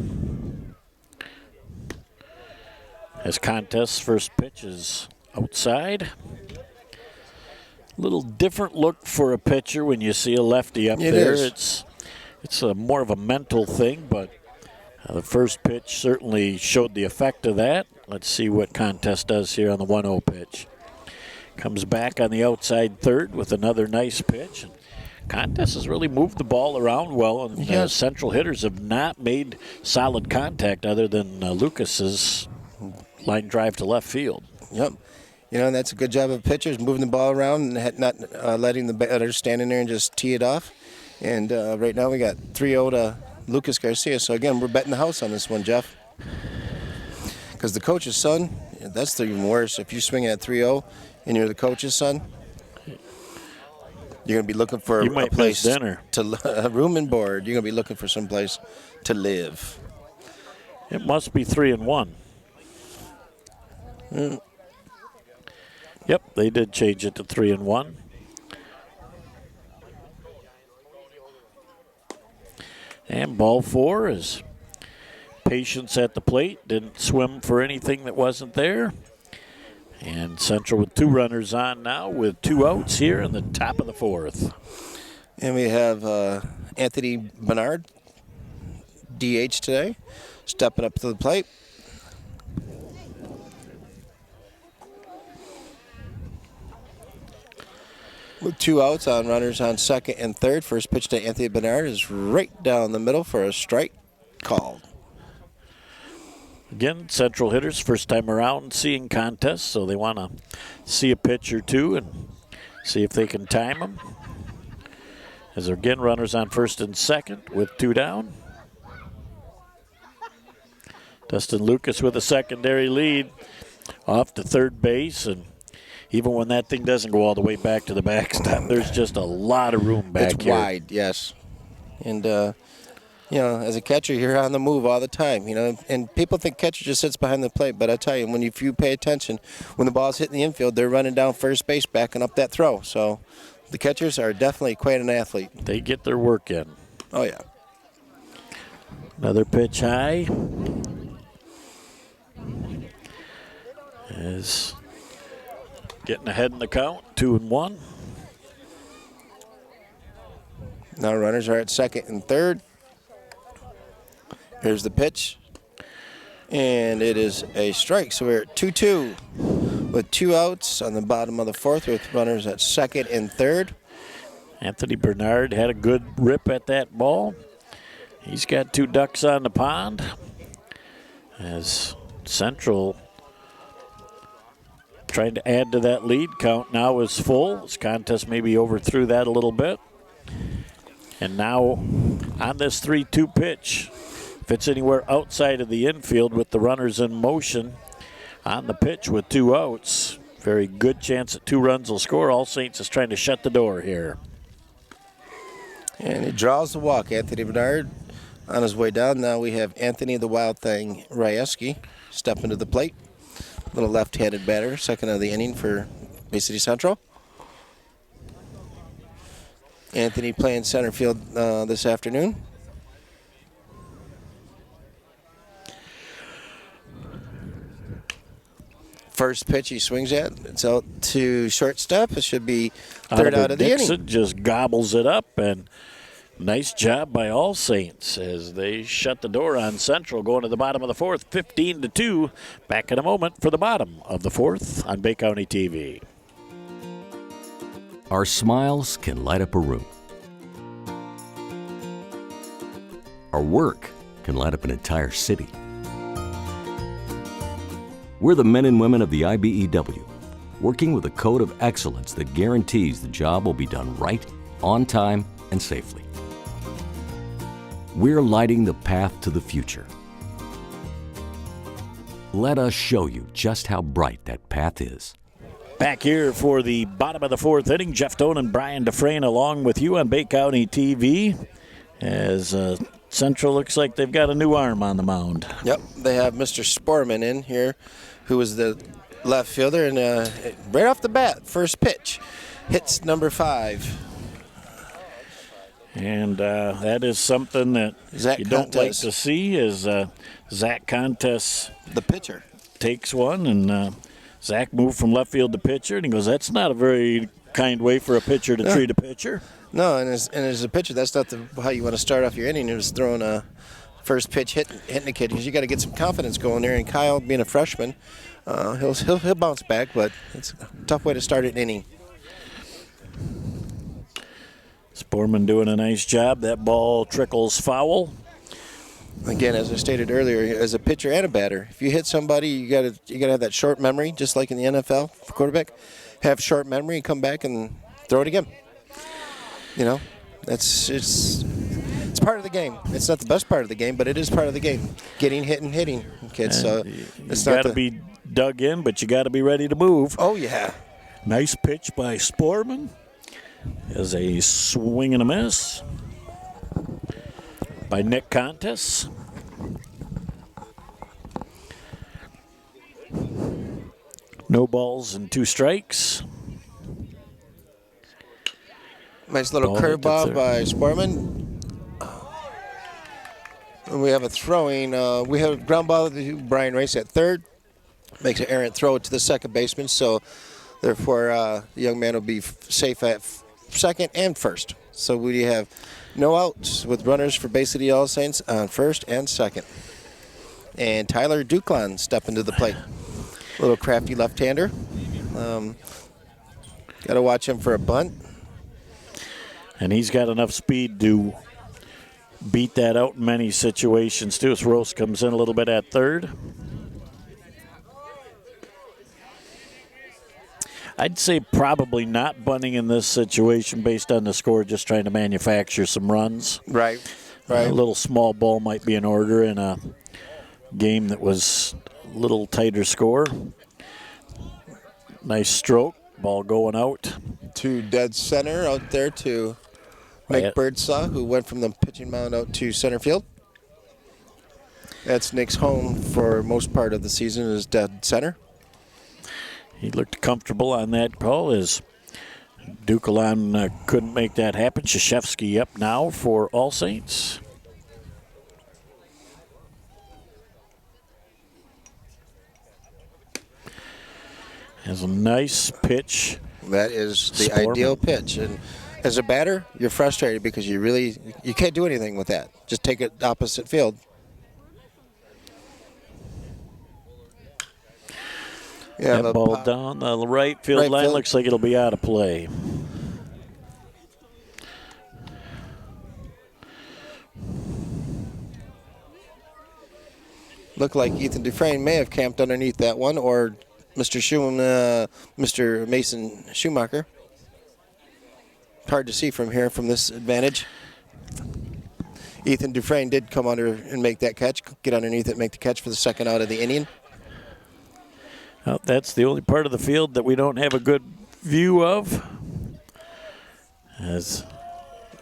As Contest's first pitch is outside. A little different look for a pitcher when you see a lefty up there. It's more of a mental thing, but the first pitch certainly showed the effect of that. Let's see what Contest does here on the 1-0 pitch. Comes back on the outside third with another nice pitch. Contest has really moved the ball around well, and Central hitters have not made solid contact other than Lucas's line drive to left field. Yep. You know, that's a good job of pitchers, moving the ball around and not letting the batters stand in there and just tee it off. And right now we got 3-0 to Lucas Garcia. So, again, we're betting the house on this one, Jeff. Because the coach's son, that's even worse. If you swing at 3-0 and you're the coach's son, you're going to be looking for a place dinner. A room and board. You're going to be looking for some place to live. It must be 3-1. Yep, they did change it to 3-1. And ball 4 is Patience at the plate. Didn't swim for anything that wasn't there. And Central with 2 runners on now with 2 outs here in the top of the 4th. And we have Anthony Bernard, DH today, stepping up to the plate. With 2 outs on runners on second and third. First pitch to Anthony Bernard is right down the middle for a strike called. Again, Central hitters, first time around seeing contests, so they want to see a pitch or two and see if they can time them. As there again, runners on first and second with 2 down. Dustin Lucas with a secondary lead off to third base, and even when that thing doesn't go all the way back to the backstop, there's just a lot of room back here. It's wide, yes. And, you know, as a catcher, you're on the move all the time, you know, and people think catcher just sits behind the plate, but I tell you, if you pay attention, when the ball's hitting the infield, they're running down first base, backing up that throw. So the catchers are definitely quite an athlete. They get their work in. Oh, yeah. Another pitch high. Is getting ahead in the count, 2-1. Now runners are at second and third. Here's the pitch. And it is a strike. So we're at 2-2 with 2 outs on the bottom of the 4th with runners at second and third. Anthony Bernard had a good rip at that ball. He's got 2 ducks on the pond. As Central trying to add to that lead. Count now is full. This contest maybe overthrew that a little bit. And now on this 3-2 pitch, if it's anywhere outside of the infield with the runners in motion on the pitch with 2 outs, very good chance that 2 runs will score. All Saints is trying to shut the door here. And he draws the walk. Anthony Bernard on his way down. Now we have Anthony the Wild Thing Rieski stepping to the plate. Little left-handed batter, second of the inning for Bay City Central. Anthony playing center field this afternoon. First pitch he swings at, it's out to shortstop. It should be third out of the inning. Just gobbles it up, and nice job by All Saints as they shut the door on Central going to the bottom of the 4th, 15-2. Back in a moment for the bottom of the 4th on Bay County TV. Our smiles can light up a room. Our work can light up an entire city. We're the men and women of the IBEW, working with a code of excellence that guarantees the job will be done right, on time, and safely. We're lighting the path to the future. Let us show you just how bright that path is. Back here for the bottom of the 4th inning, Jeff Doan and Brian Dufresne along with you on Bay County TV as Central looks like they've got a new arm on the mound. Yep, they have Mr. Sporman in here, who was the left fielder, and right off the bat, first pitch, hits number 5. And that is something that Zach you don't like Contes. to see is Zach Contes. The pitcher. takes one, and Zach moved from left field to pitcher, and he goes, that's not a very kind way for a pitcher to treat a pitcher. No, and as a pitcher, that's not how you want to start off your inning. You're just throwing a first pitch hitting the kid, because you got to get some confidence going there. And Kyle, being a freshman, he'll bounce back, but it's a tough way to start an inning. Sportman doing a nice job. That ball trickles foul. Again, as I stated earlier, as a pitcher and a batter, if you hit somebody, you gotta have that short memory, just like in the NFL for quarterback. Have short memory and come back and throw it again. You know, it's part of the game. It's not the best part of the game, but it is part of the game. Getting hit and hitting, kids. So it's got to be dug in, but you got to be ready to move. Oh yeah. Nice pitch by Sportman. As a swing and a miss by Nick Contis. No balls and 2 strikes. Nice little curveball by Sportman. And we have a throwing. We have a ground ball to Brian Race at third. Makes an errant throw to the second baseman. So, therefore, the young man will be safe at second and first. So we have no outs with runners for Bay City All Saints on first and second. And Tyler Duclon stepping to the plate. Little crafty left-hander. Got to watch him for a bunt. And he's got enough speed to beat that out in many situations, too. As Rose comes in a little bit at third. I'd say probably not bunting in this situation based on the score, just trying to manufacture some runs. Right. A little small ball might be in order in a game that was a little tighter score. Nice stroke. Ball going out. To dead center out there to Nick Birdsall, who went from the pitching mound out to center field. That's Nick's home for most part of the season, is dead center. He looked comfortable on that call as Ducalon couldn't make that happen. Krzyzewski up now for All Saints. Has a nice pitch. That is the ideal pitch. And as a batter, you're frustrated because you can't do anything with that. Just take it opposite field. Yeah, that ball down the right field line looks like it'll be out of play. Looked like Ethan Dufresne may have camped underneath that one, or Mr. Mason Schumacher. Hard to see from here from this advantage. Ethan Dufresne did come under and make that catch, get underneath it, make the catch for the second out of the inning. Well, that's the only part of the field that we don't have a good view of. As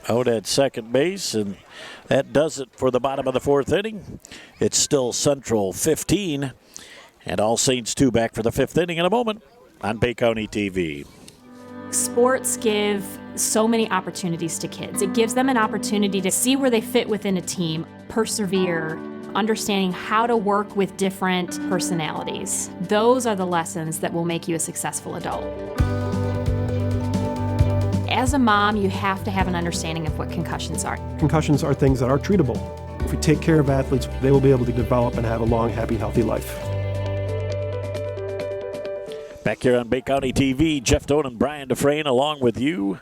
out at second base, and that does it for the bottom of the 4th inning. It's still Central 15, and All Saints 2 back for the 5th inning in a moment on Bay County TV. Sports give so many opportunities to kids. It gives them an opportunity to see where they fit within a team, persevere, understanding how to work with different personalities. Those are the lessons that will make you a successful adult. As a mom, you have to have an understanding of what concussions are. Concussions are things that are treatable. If we take care of athletes, they will be able to develop and have a long, happy, healthy life. Back here on Bay County TV, Jeff Doan and Brian Dufresne along with you.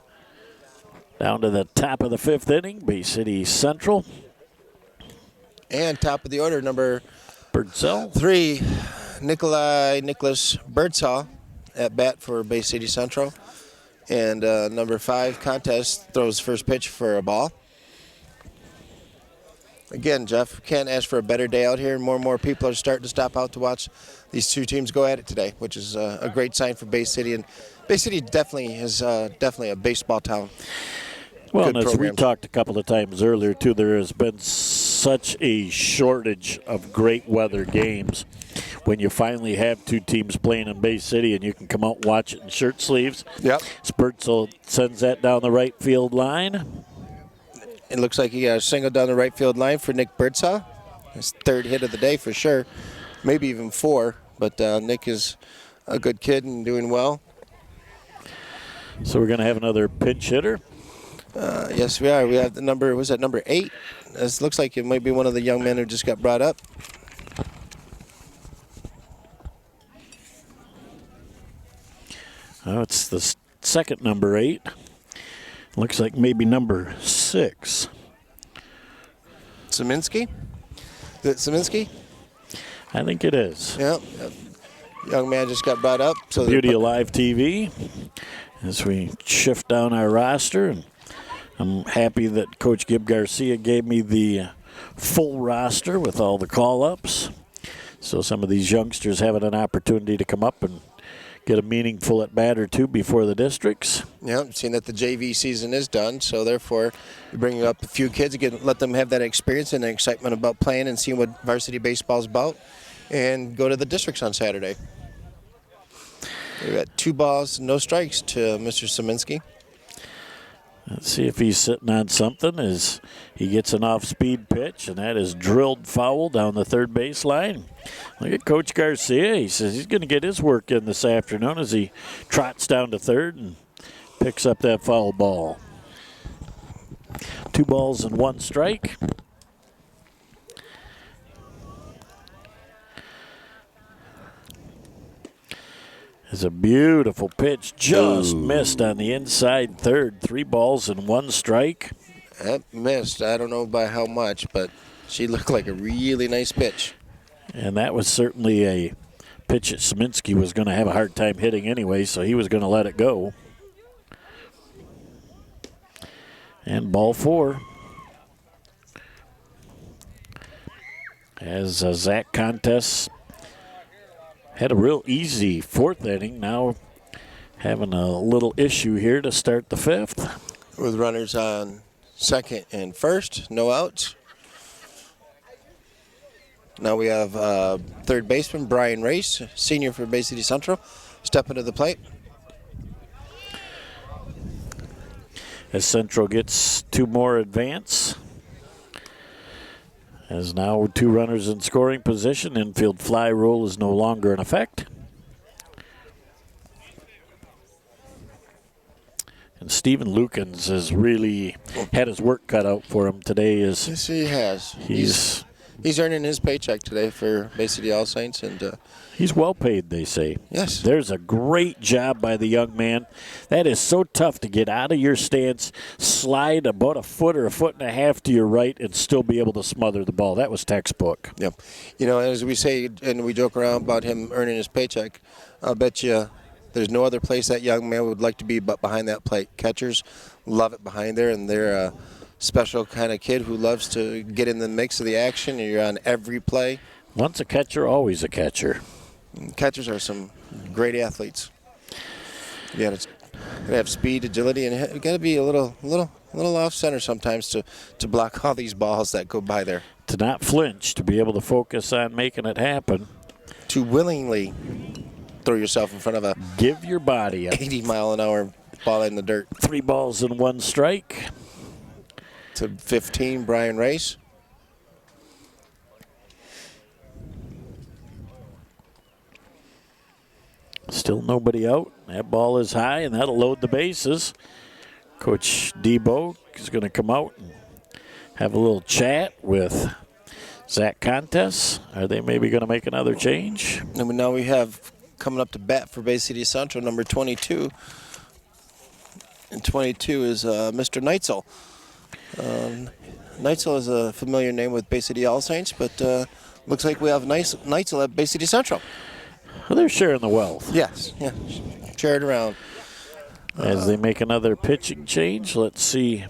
Down to the top of the 5th inning, Bay City Central. And top of the order, number Birdsall. 3, Nicholas Birdsall at bat for Bay City Central. And number 5, Contest, throws first pitch for a ball. Again, Jeff, can't ask for a better day out here. More and more people are starting to stop out to watch these two teams go at it today, which is a great sign for Bay City. And Bay City definitely is definitely a baseball town. Well, and as we talked a couple of times earlier, too, there has been such a shortage of great weather games. When you finally have two teams playing in Bay City and you can come out and watch it in shirt sleeves. Yep. Spurtzel sends that down the right field line. It looks like he got a single down the right field line for Nick Birdsall. His 3rd hit of the day for sure. Maybe even 4. But Nick is a good kid and doing well. So we're going to have another pinch hitter. Yes, we are. We have the number, was that number 8? This looks like it might be one of the young men who just got brought up. Oh, it's the second number 8. Looks like maybe number 6. Szyminski? Is it Szyminski? I think it is. Yeah. Young man just got brought up. So Beauty of Live TV as we shift down our roster. And I'm happy that Coach Gib Garcia gave me the full roster with all the call-ups. So some of these youngsters having an opportunity to come up and get a meaningful at-bat or two before the districts. Yeah, seeing that the JV season is done, so therefore you're bringing up a few kids, again, let them have that experience and the excitement about playing and seeing what varsity baseball is about, and go to the districts on Saturday. We've got 2 balls, no strikes to Mr. Szyminski. Let's see if he's sitting on something as he gets an off-speed pitch, and that is drilled foul down the third base line. Look at Coach Garcia. He says he's going to get his work in this afternoon as he trots down to third and picks up that foul ball. 2 balls and 1 strike. It's a beautiful pitch, just missed on the inside third. 3 balls and 1 strike. That missed. I don't know by how much, but she looked like a really nice pitch. And that was certainly a pitch that Szyminski was going to have a hard time hitting anyway, so he was going to let it go. And ball 4. As Zach Contes had a real easy 4th inning, now having a little issue here to start the 5th. With runners on second and first, no outs. Now we have third baseman Brian Race, senior for Bay City Central, stepping to the plate. As Central gets 2 more advance. As now 2 runners in scoring position, infield fly rule is no longer in effect. And Stephen Lukens has really had his work cut out for him today. Yes, he has. He's earning his paycheck today for Bay City All Saints, and he's well paid, they say. Yes. There's a great job by the young man. That is so tough to get out of your stance, slide about a foot or a foot and a half to your right, and still be able to smother the ball. That was textbook. Yep. You know, as we say, and we joke around about him earning his paycheck, I'll bet you there's no other place that young man would like to be but behind that plate. Catchers love it behind there, and they're a special kind of kid who loves to get in the mix of the action, and you're on every play. Once a catcher, always a catcher. Catchers are some great athletes. You got to have speed, agility, and you got to be a little off center sometimes to block all these balls that go by there. To not flinch, to be able to focus on making it happen. To willingly throw yourself in front of a give your body a 80-mile-an-hour ball in the dirt. 3 balls and 1 strike. To 15, Brian Race. Still nobody out. That ball is high, and that'll load the bases. Coach Debo is going to come out and have a little chat with Zach Contes. Are they maybe going to make another change? And now we have coming up to bat for Bay City Central, number 22. And 22 is Mr. Neitzel. Neitzel is a familiar name with Bay City All Saints, but looks like we have Neitzel at Bay City Central. Well, they're sharing the wealth. Yes, yeah, share it around. As they make another pitching change, let's see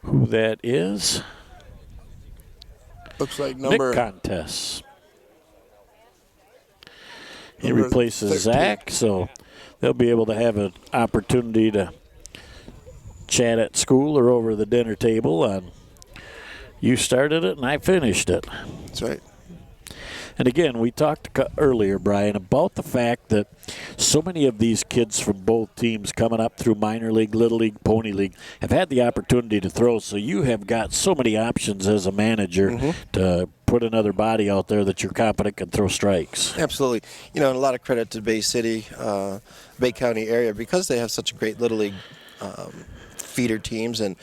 who that is. Looks like number Nick Contes. He replaces 13. Zach, so they'll be able to have an opportunity to chat at school or over the dinner table on you started it and I finished it. That's right. And again, we talked earlier, Brian, about the fact that so many of these kids from both teams coming up through minor league, little league, pony league have had the opportunity to throw. So you have got so many options as a manager to put another body out there that you're confident can throw strikes. Absolutely. You know, and a lot of credit to Bay City, Bay County area, because they have such great little league feeder teams. And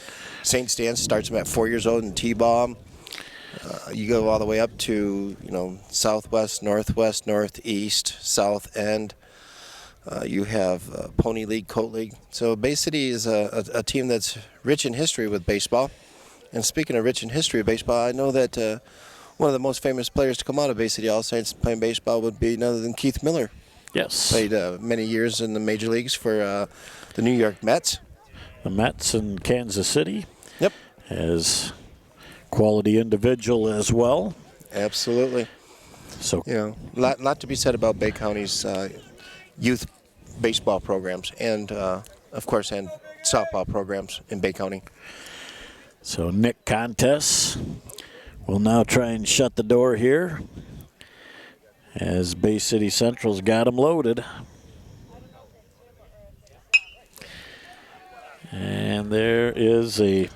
St. Stan's starts them at 4 years old in T-ball. You go all the way up to, southwest, northwest, northeast, south end. You have Pony League, Coat League. So Bay City is a team that's rich in history with baseball. And speaking of rich in history of baseball, I know that one of the most famous players to come out of Bay City All Saints playing baseball would be none other than Keith Miller. Yes. Played many years in the major leagues for the New York Mets. The Mets in Kansas City. Yep. As quality individual as well. Absolutely. So lot to be said about Bay County's youth baseball programs and, of course, and softball programs in Bay County. So Nick Contes will now try and shut the door here as Bay City Central's got him loaded. And there is a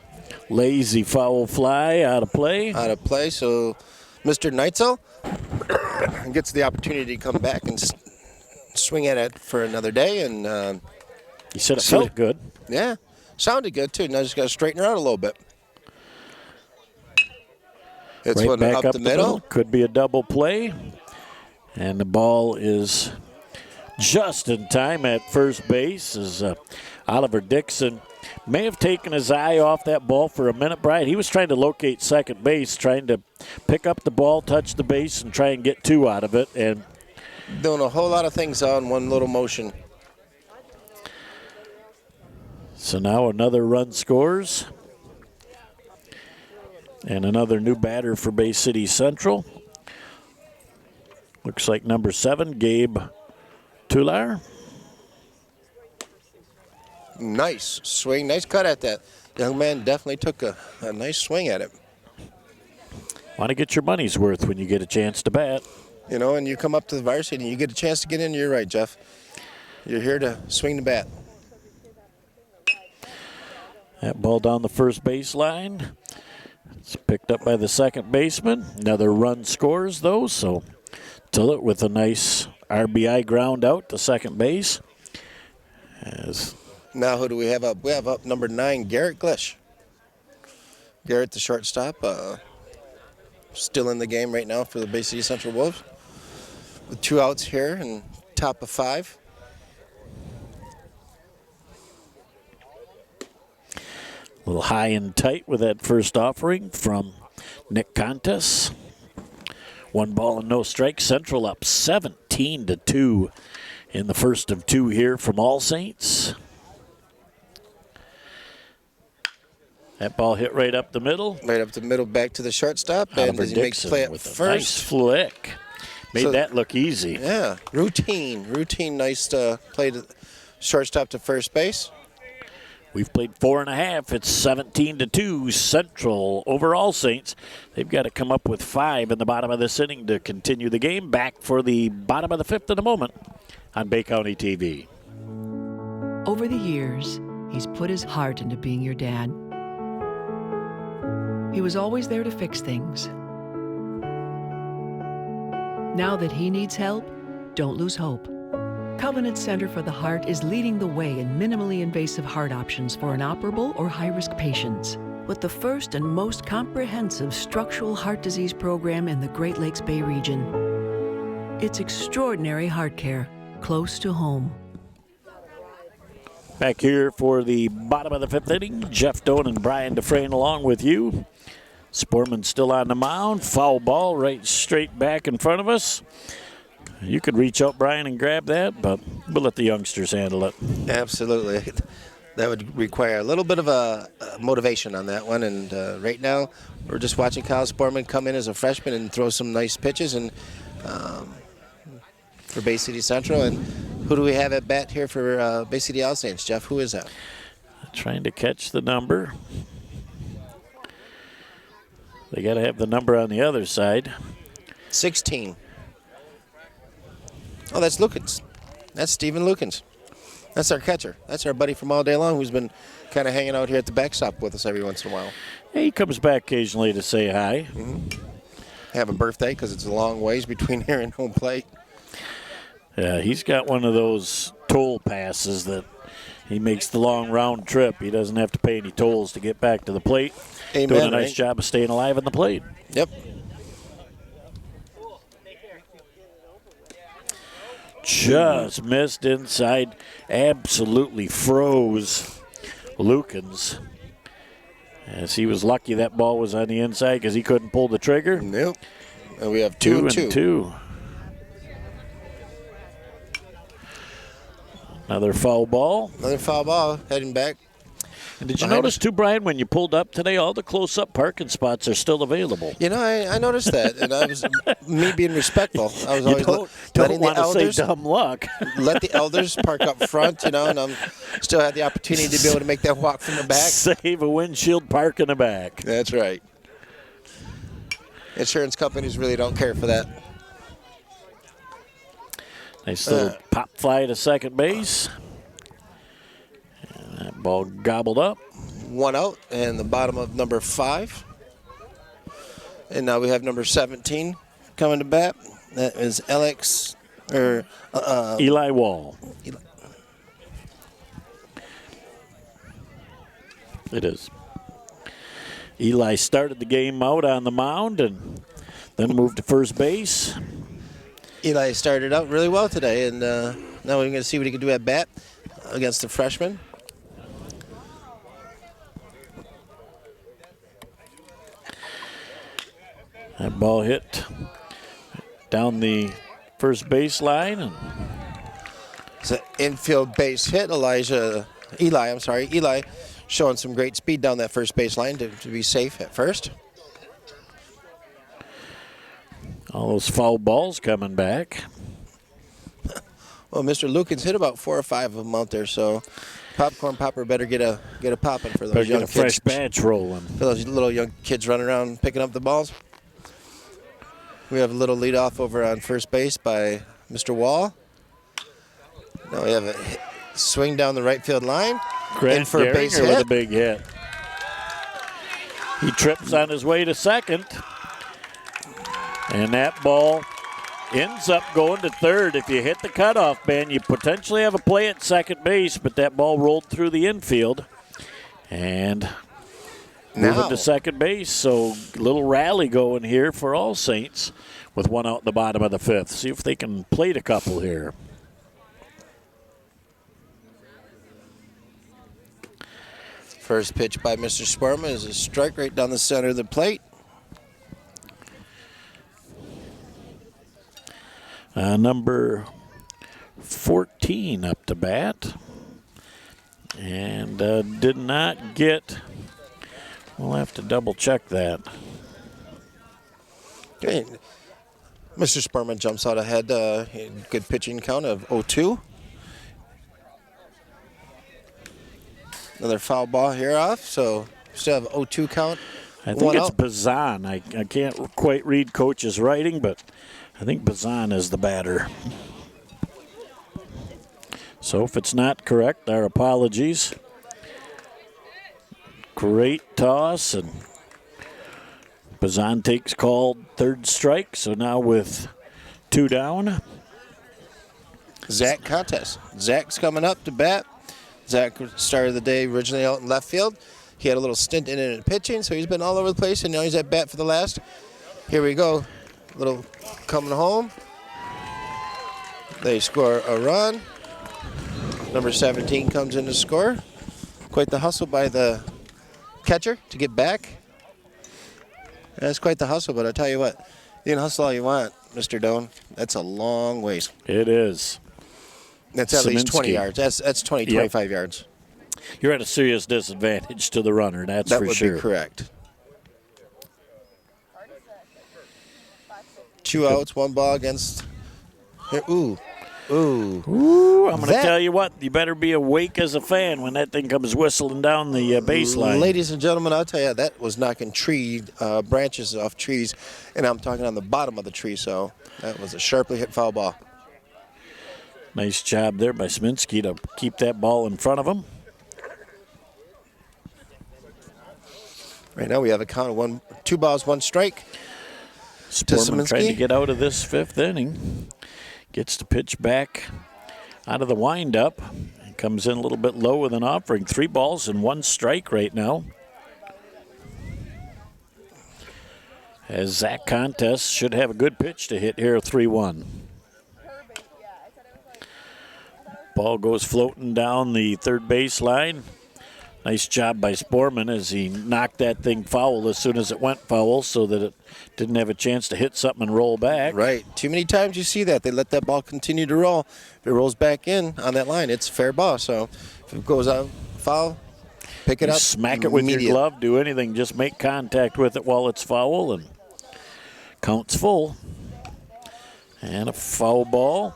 lazy foul fly out of play. Out of play, so Mr. Neitzel gets the opportunity to come back and swing at it for another day. And he said it felt good. Yeah, sounded good too. Now just got to straighten her out a little bit. It's right back up the middle. Could be a double play. And the ball is just in time at first base as Oliver Dixon may have taken his eye off that ball for a minute, Brian. He was trying to locate second base, trying to pick up the ball, touch the base, and try and get two out of it. And doing a whole lot of things on one little motion. So now another run scores. And another new batter for Bay City Central. Looks like number 7, Gabe Tular. Nice swing, nice cut at that. Young man definitely took a nice swing at it. Want to get your money's worth when you get a chance to bat. And you come up to the varsity and you get a chance to get in, you're right, Jeff. You're here to swing the bat. That ball down the first baseline. It's picked up by the second baseman. Another run scores, though, so Tillett with a nice RBI ground out to second base. Now who do we have up? We have up number 9, Garrett Glish. Garrett, the shortstop, still in the game right now for the Bay City Central Wolves. With 2 outs here and top of 5. A little high and tight with that first offering from Nick Contes. 1 ball and no strikes. Central up 17-2 in the first of 2 here from All Saints. That ball hit right up the middle. Right up the middle, back to the shortstop. And Oliver he makes Dixon play at with first. A nice flick. Made that look easy. Yeah, routine, nice play to shortstop to first base. We've played 4.5. It's 17-2 Central over All Saints. They've got to come up with 5 in the bottom of this inning to continue the game. Back for the bottom of the 5th in a moment on Bay County TV. Over the years, he's put his heart into being your dad. He was always there to fix things. Now that he needs help, don't lose hope. Covenant Center for the Heart is leading the way in minimally invasive heart options for inoperable or high-risk patients, with the first and most comprehensive structural heart disease program in the Great Lakes Bay region. It's extraordinary heart care, close to home. Back here for the bottom of the 5th inning, Jeff Doan and Brian Dufresne along with you. Sportman still on the mound. Foul ball right straight back in front of us. You could reach out, Brian, and grab that, but we'll let the youngsters handle it. Absolutely. That would require a little bit of a motivation on that one. And right now, we're just watching Kyle Sportman come in as a freshman and throw some nice pitches and for Bay City Central. And who do we have at bat here for Bay City All Saints? Jeff, who is that? Trying to catch the number. They got to have the number on the other side. 16. Oh, that's Lukens. That's Stephen Lukens. That's our catcher. That's our buddy from all day long who's been kind of hanging out here at the backstop with us every once in a while. He comes back occasionally to say hi. Have a birthday because it's a long ways between here and home plate. Yeah, he's got one of those toll passes that he makes the long round trip. He doesn't have to pay any tolls to get back to the plate. Amen, Doing a nice right? job of staying alive on the plate. Yep. Just missed inside. Absolutely froze Lukens. As he was lucky that ball was on the inside because he couldn't pull the trigger. Nope. And we have 2 2 and 2. Another foul ball. Another foul ball heading back. And did you notice, too, Brian, when you pulled up today, all the close-up parking spots are still available? You know, I noticed that, and I was me being respectful. I was always don't letting want the to say elders dumb luck. let the elders park up front, you know, and I'm still had the opportunity to be able to make that walk from the back. Save a windshield, park in the back. That's right. Insurance companies really don't care for that. Nice little pop fly to second base. And that ball gobbled up. 1 out, and the bottom of number 5. And now we have number 17 coming to bat. That is Eli Wall. It is. Eli started the game out on the mound and then moved to first base. Eli started out really well today, and now we're going to see what he can do at bat against the freshman. That ball hit down the first baseline. And it's an infield base hit. Eli showing some great speed down that first baseline to be safe at first. all those foul balls coming back. Well, Mr. Lukens hit about 4 or 5 of them out there, so Popcorn Popper better get a popping for those young kids. Fresh batch rolling. For those little young kids running around picking up the balls. We have a little leadoff over on first base by Mr. Wall. Now we have a swing down the right field line. Grant for a base hit. with a big hit. He trips on his way to second. And that ball ends up going to third. If you hit the cutoff man, you potentially have a play at second base, but that ball rolled through the infield. And moving to second base, so a little rally going here for All Saints with one out in the bottom of the 5th. See if they can plate a couple here. First pitch by Mr. Sperma is a strike right down the center of the plate. Number 14 up to bat. And did not get, we'll have to double check that. Okay. Mr. Sperma jumps out ahead. Good pitching count of 0-2. Another foul ball here off, so still have 0-2 count. I think it's Bazan. I can't quite read Coach's writing, but I think Bazan is the batter. So if it's not correct, our apologies. Great toss, and Bazan takes called third strike, so now with 2 down. Zach Contest. Zach's coming up to bat. Zach started the day originally out in left field. He had a little stint in pitching, so he's been all over the place, and now he's at bat for the last. Here we go. Little coming home. They score a run. Number 17 comes in to score. Quite the hustle by the catcher to get back. That's quite the hustle, but I tell you what, you can hustle all you want, Mr. Doan. That's a long ways. It is. That's at least 20 yards. That's 20, 25 yards. You're at a serious disadvantage to the runner, that's for sure. That would be correct. 2 outs, 1 ball against. Ooh. I'm going to tell you what, you better be awake as a fan when that thing comes whistling down the baseline. Ladies and gentlemen, I'll tell you, that was knocking branches off trees, and I'm talking on the bottom of the tree, so that was a sharply hit foul ball. Nice job there by Sminsky to keep that ball in front of him. Right now we have a count of 2 balls, 1 strike. Sportman trying to get out of this 5th inning. Gets the pitch back out of the windup. Comes in a little bit low with an offering. 3 balls and 1 strike right now. As Zach Contest should have a good pitch to hit here, 3-1. Ball goes floating down the third baseline. Nice job by Sportman as he knocked that thing foul as soon as it went foul so that it didn't have a chance to hit something and roll back. Right. Too many times you see that. They let that ball continue to roll. If it rolls back in on that line, it's a fair ball. So if it goes out foul, pick it up. Smack it with your glove, do anything. Just make contact with it while it's foul, and counts full. And a foul ball.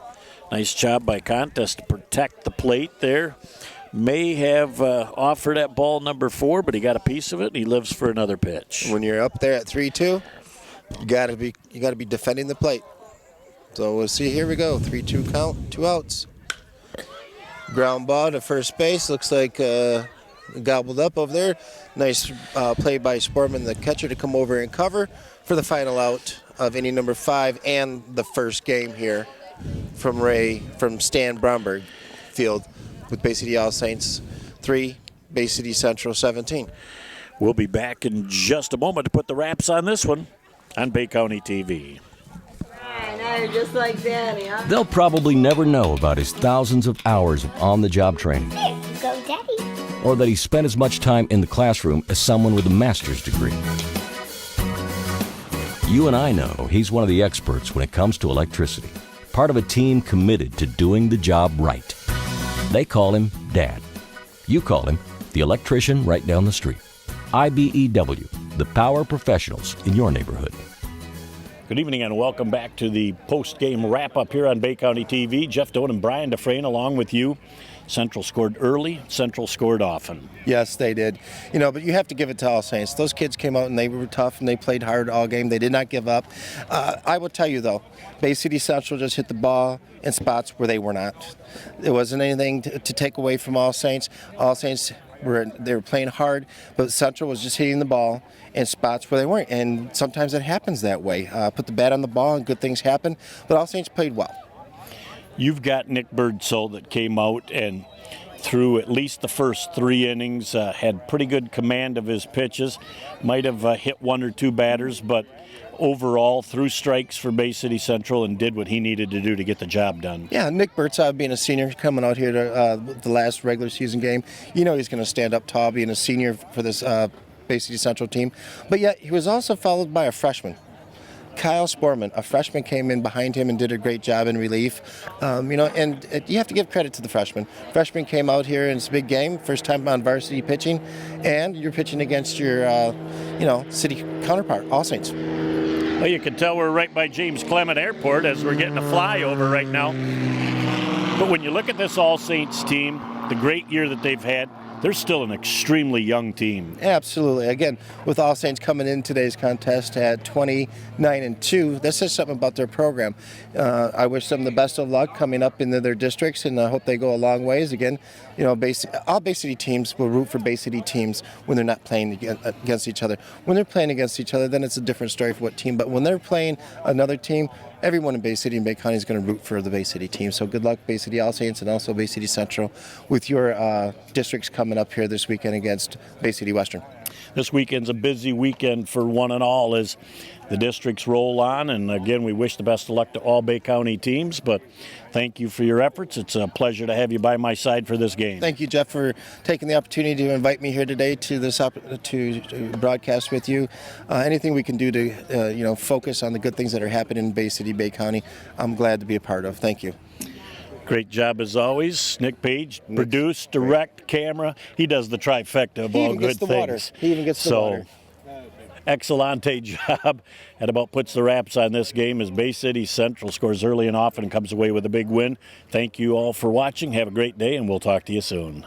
Nice job by Contest to protect the plate there. May have offered that ball number 4, but he got a piece of it, and he lives for another pitch. When you're up there at 3-2, you gotta be defending the plate. So we'll see. Here we go. 3-2 count, 2 outs. Ground ball to first base. Looks like gobbled up over there. Nice play by Sportman, the catcher, to come over and cover for the final out of inning number 5 and the first game here from Stan Bromberg Field with Bay City All Saints 3, Bay City Central 17. We'll be back in just a moment to put the wraps on this one on Bay County TV. Now you're just like Danny, huh? They'll probably never know about his thousands of hours of on-the-job training. There you go, Daddy. Or that he spent as much time in the classroom as someone with a master's degree. You and I know he's one of the experts when it comes to electricity. Part of a team committed to doing the job right. They call him Dad. You call him the electrician right down the street. IBEW, the power professionals in your neighborhood. Good evening and welcome back to the post-game wrap-up here on Bay County TV. Jeff Doan and Brian Dufresne along with you. Central scored early, Central scored often. Yes, they did. But you have to give it to All Saints. Those kids came out and they were tough and they played hard all game. They did not give up. I will tell you, though, Bay City Central just hit the ball in spots where they were not. It wasn't anything to take away from All Saints. All Saints they were playing hard, but Central was just hitting the ball in spots where they weren't. And sometimes it happens that way. Put the bat on the ball and good things happen. But All Saints played well. You've got Nick Birdsell that came out and through at least the first 3 innings, had pretty good command of his pitches. Might have hit 1 or 2 batters, but overall threw strikes for Bay City Central and did what he needed to do to get the job done. Yeah, Nick Birdsell being a senior coming out here to the last regular season game, he's going to stand up tall being a senior for this Bay City Central team. But yet he was also followed by a freshman. Kyle Sportman, a freshman, came in behind him and did a great job in relief. And you have to give credit to the freshman. Freshman came out here in this big game, first time on varsity pitching, and you're pitching against your, city counterpart, All Saints. Well, you can tell we're right by James Clement Airport as we're getting a flyover right now. But when you look at this All Saints team, the great year that they've had, they're still an extremely young team. Absolutely. Again, with All Saints coming in today's contest at 29-2, that says something about their program. I wish them the best of luck coming up into their districts, and I hope they go a long ways. Again, all Bay City teams will root for Bay City teams when they're not playing against each other. When they're playing against each other, then it's a different story for what team. But when they're playing another team, everyone in Bay City and Bay County is going to root for the Bay City team. So good luck, Bay City All Saints, and also Bay City Central with your districts coming up here this weekend against Bay City Western. This weekend's a busy weekend for one and all as the districts roll on. And again, we wish the best of luck to all Bay County teams, but thank you for your efforts. It's a pleasure to have you by my side for this game. Thank you, Jeff, for taking the opportunity to invite me here today to broadcast with you. Anything we can do to focus on the good things that are happening in Bay City, Bay County, I'm glad to be a part of. Thank you. Great job as always. Nick Page, produce, direct, camera. He does the trifecta of all good things. He even gets the water. Excellente job. And about puts the wraps on this game as Bay City Central scores early and often and comes away with a big win. Thank you all for watching. Have a great day, and we'll talk to you soon.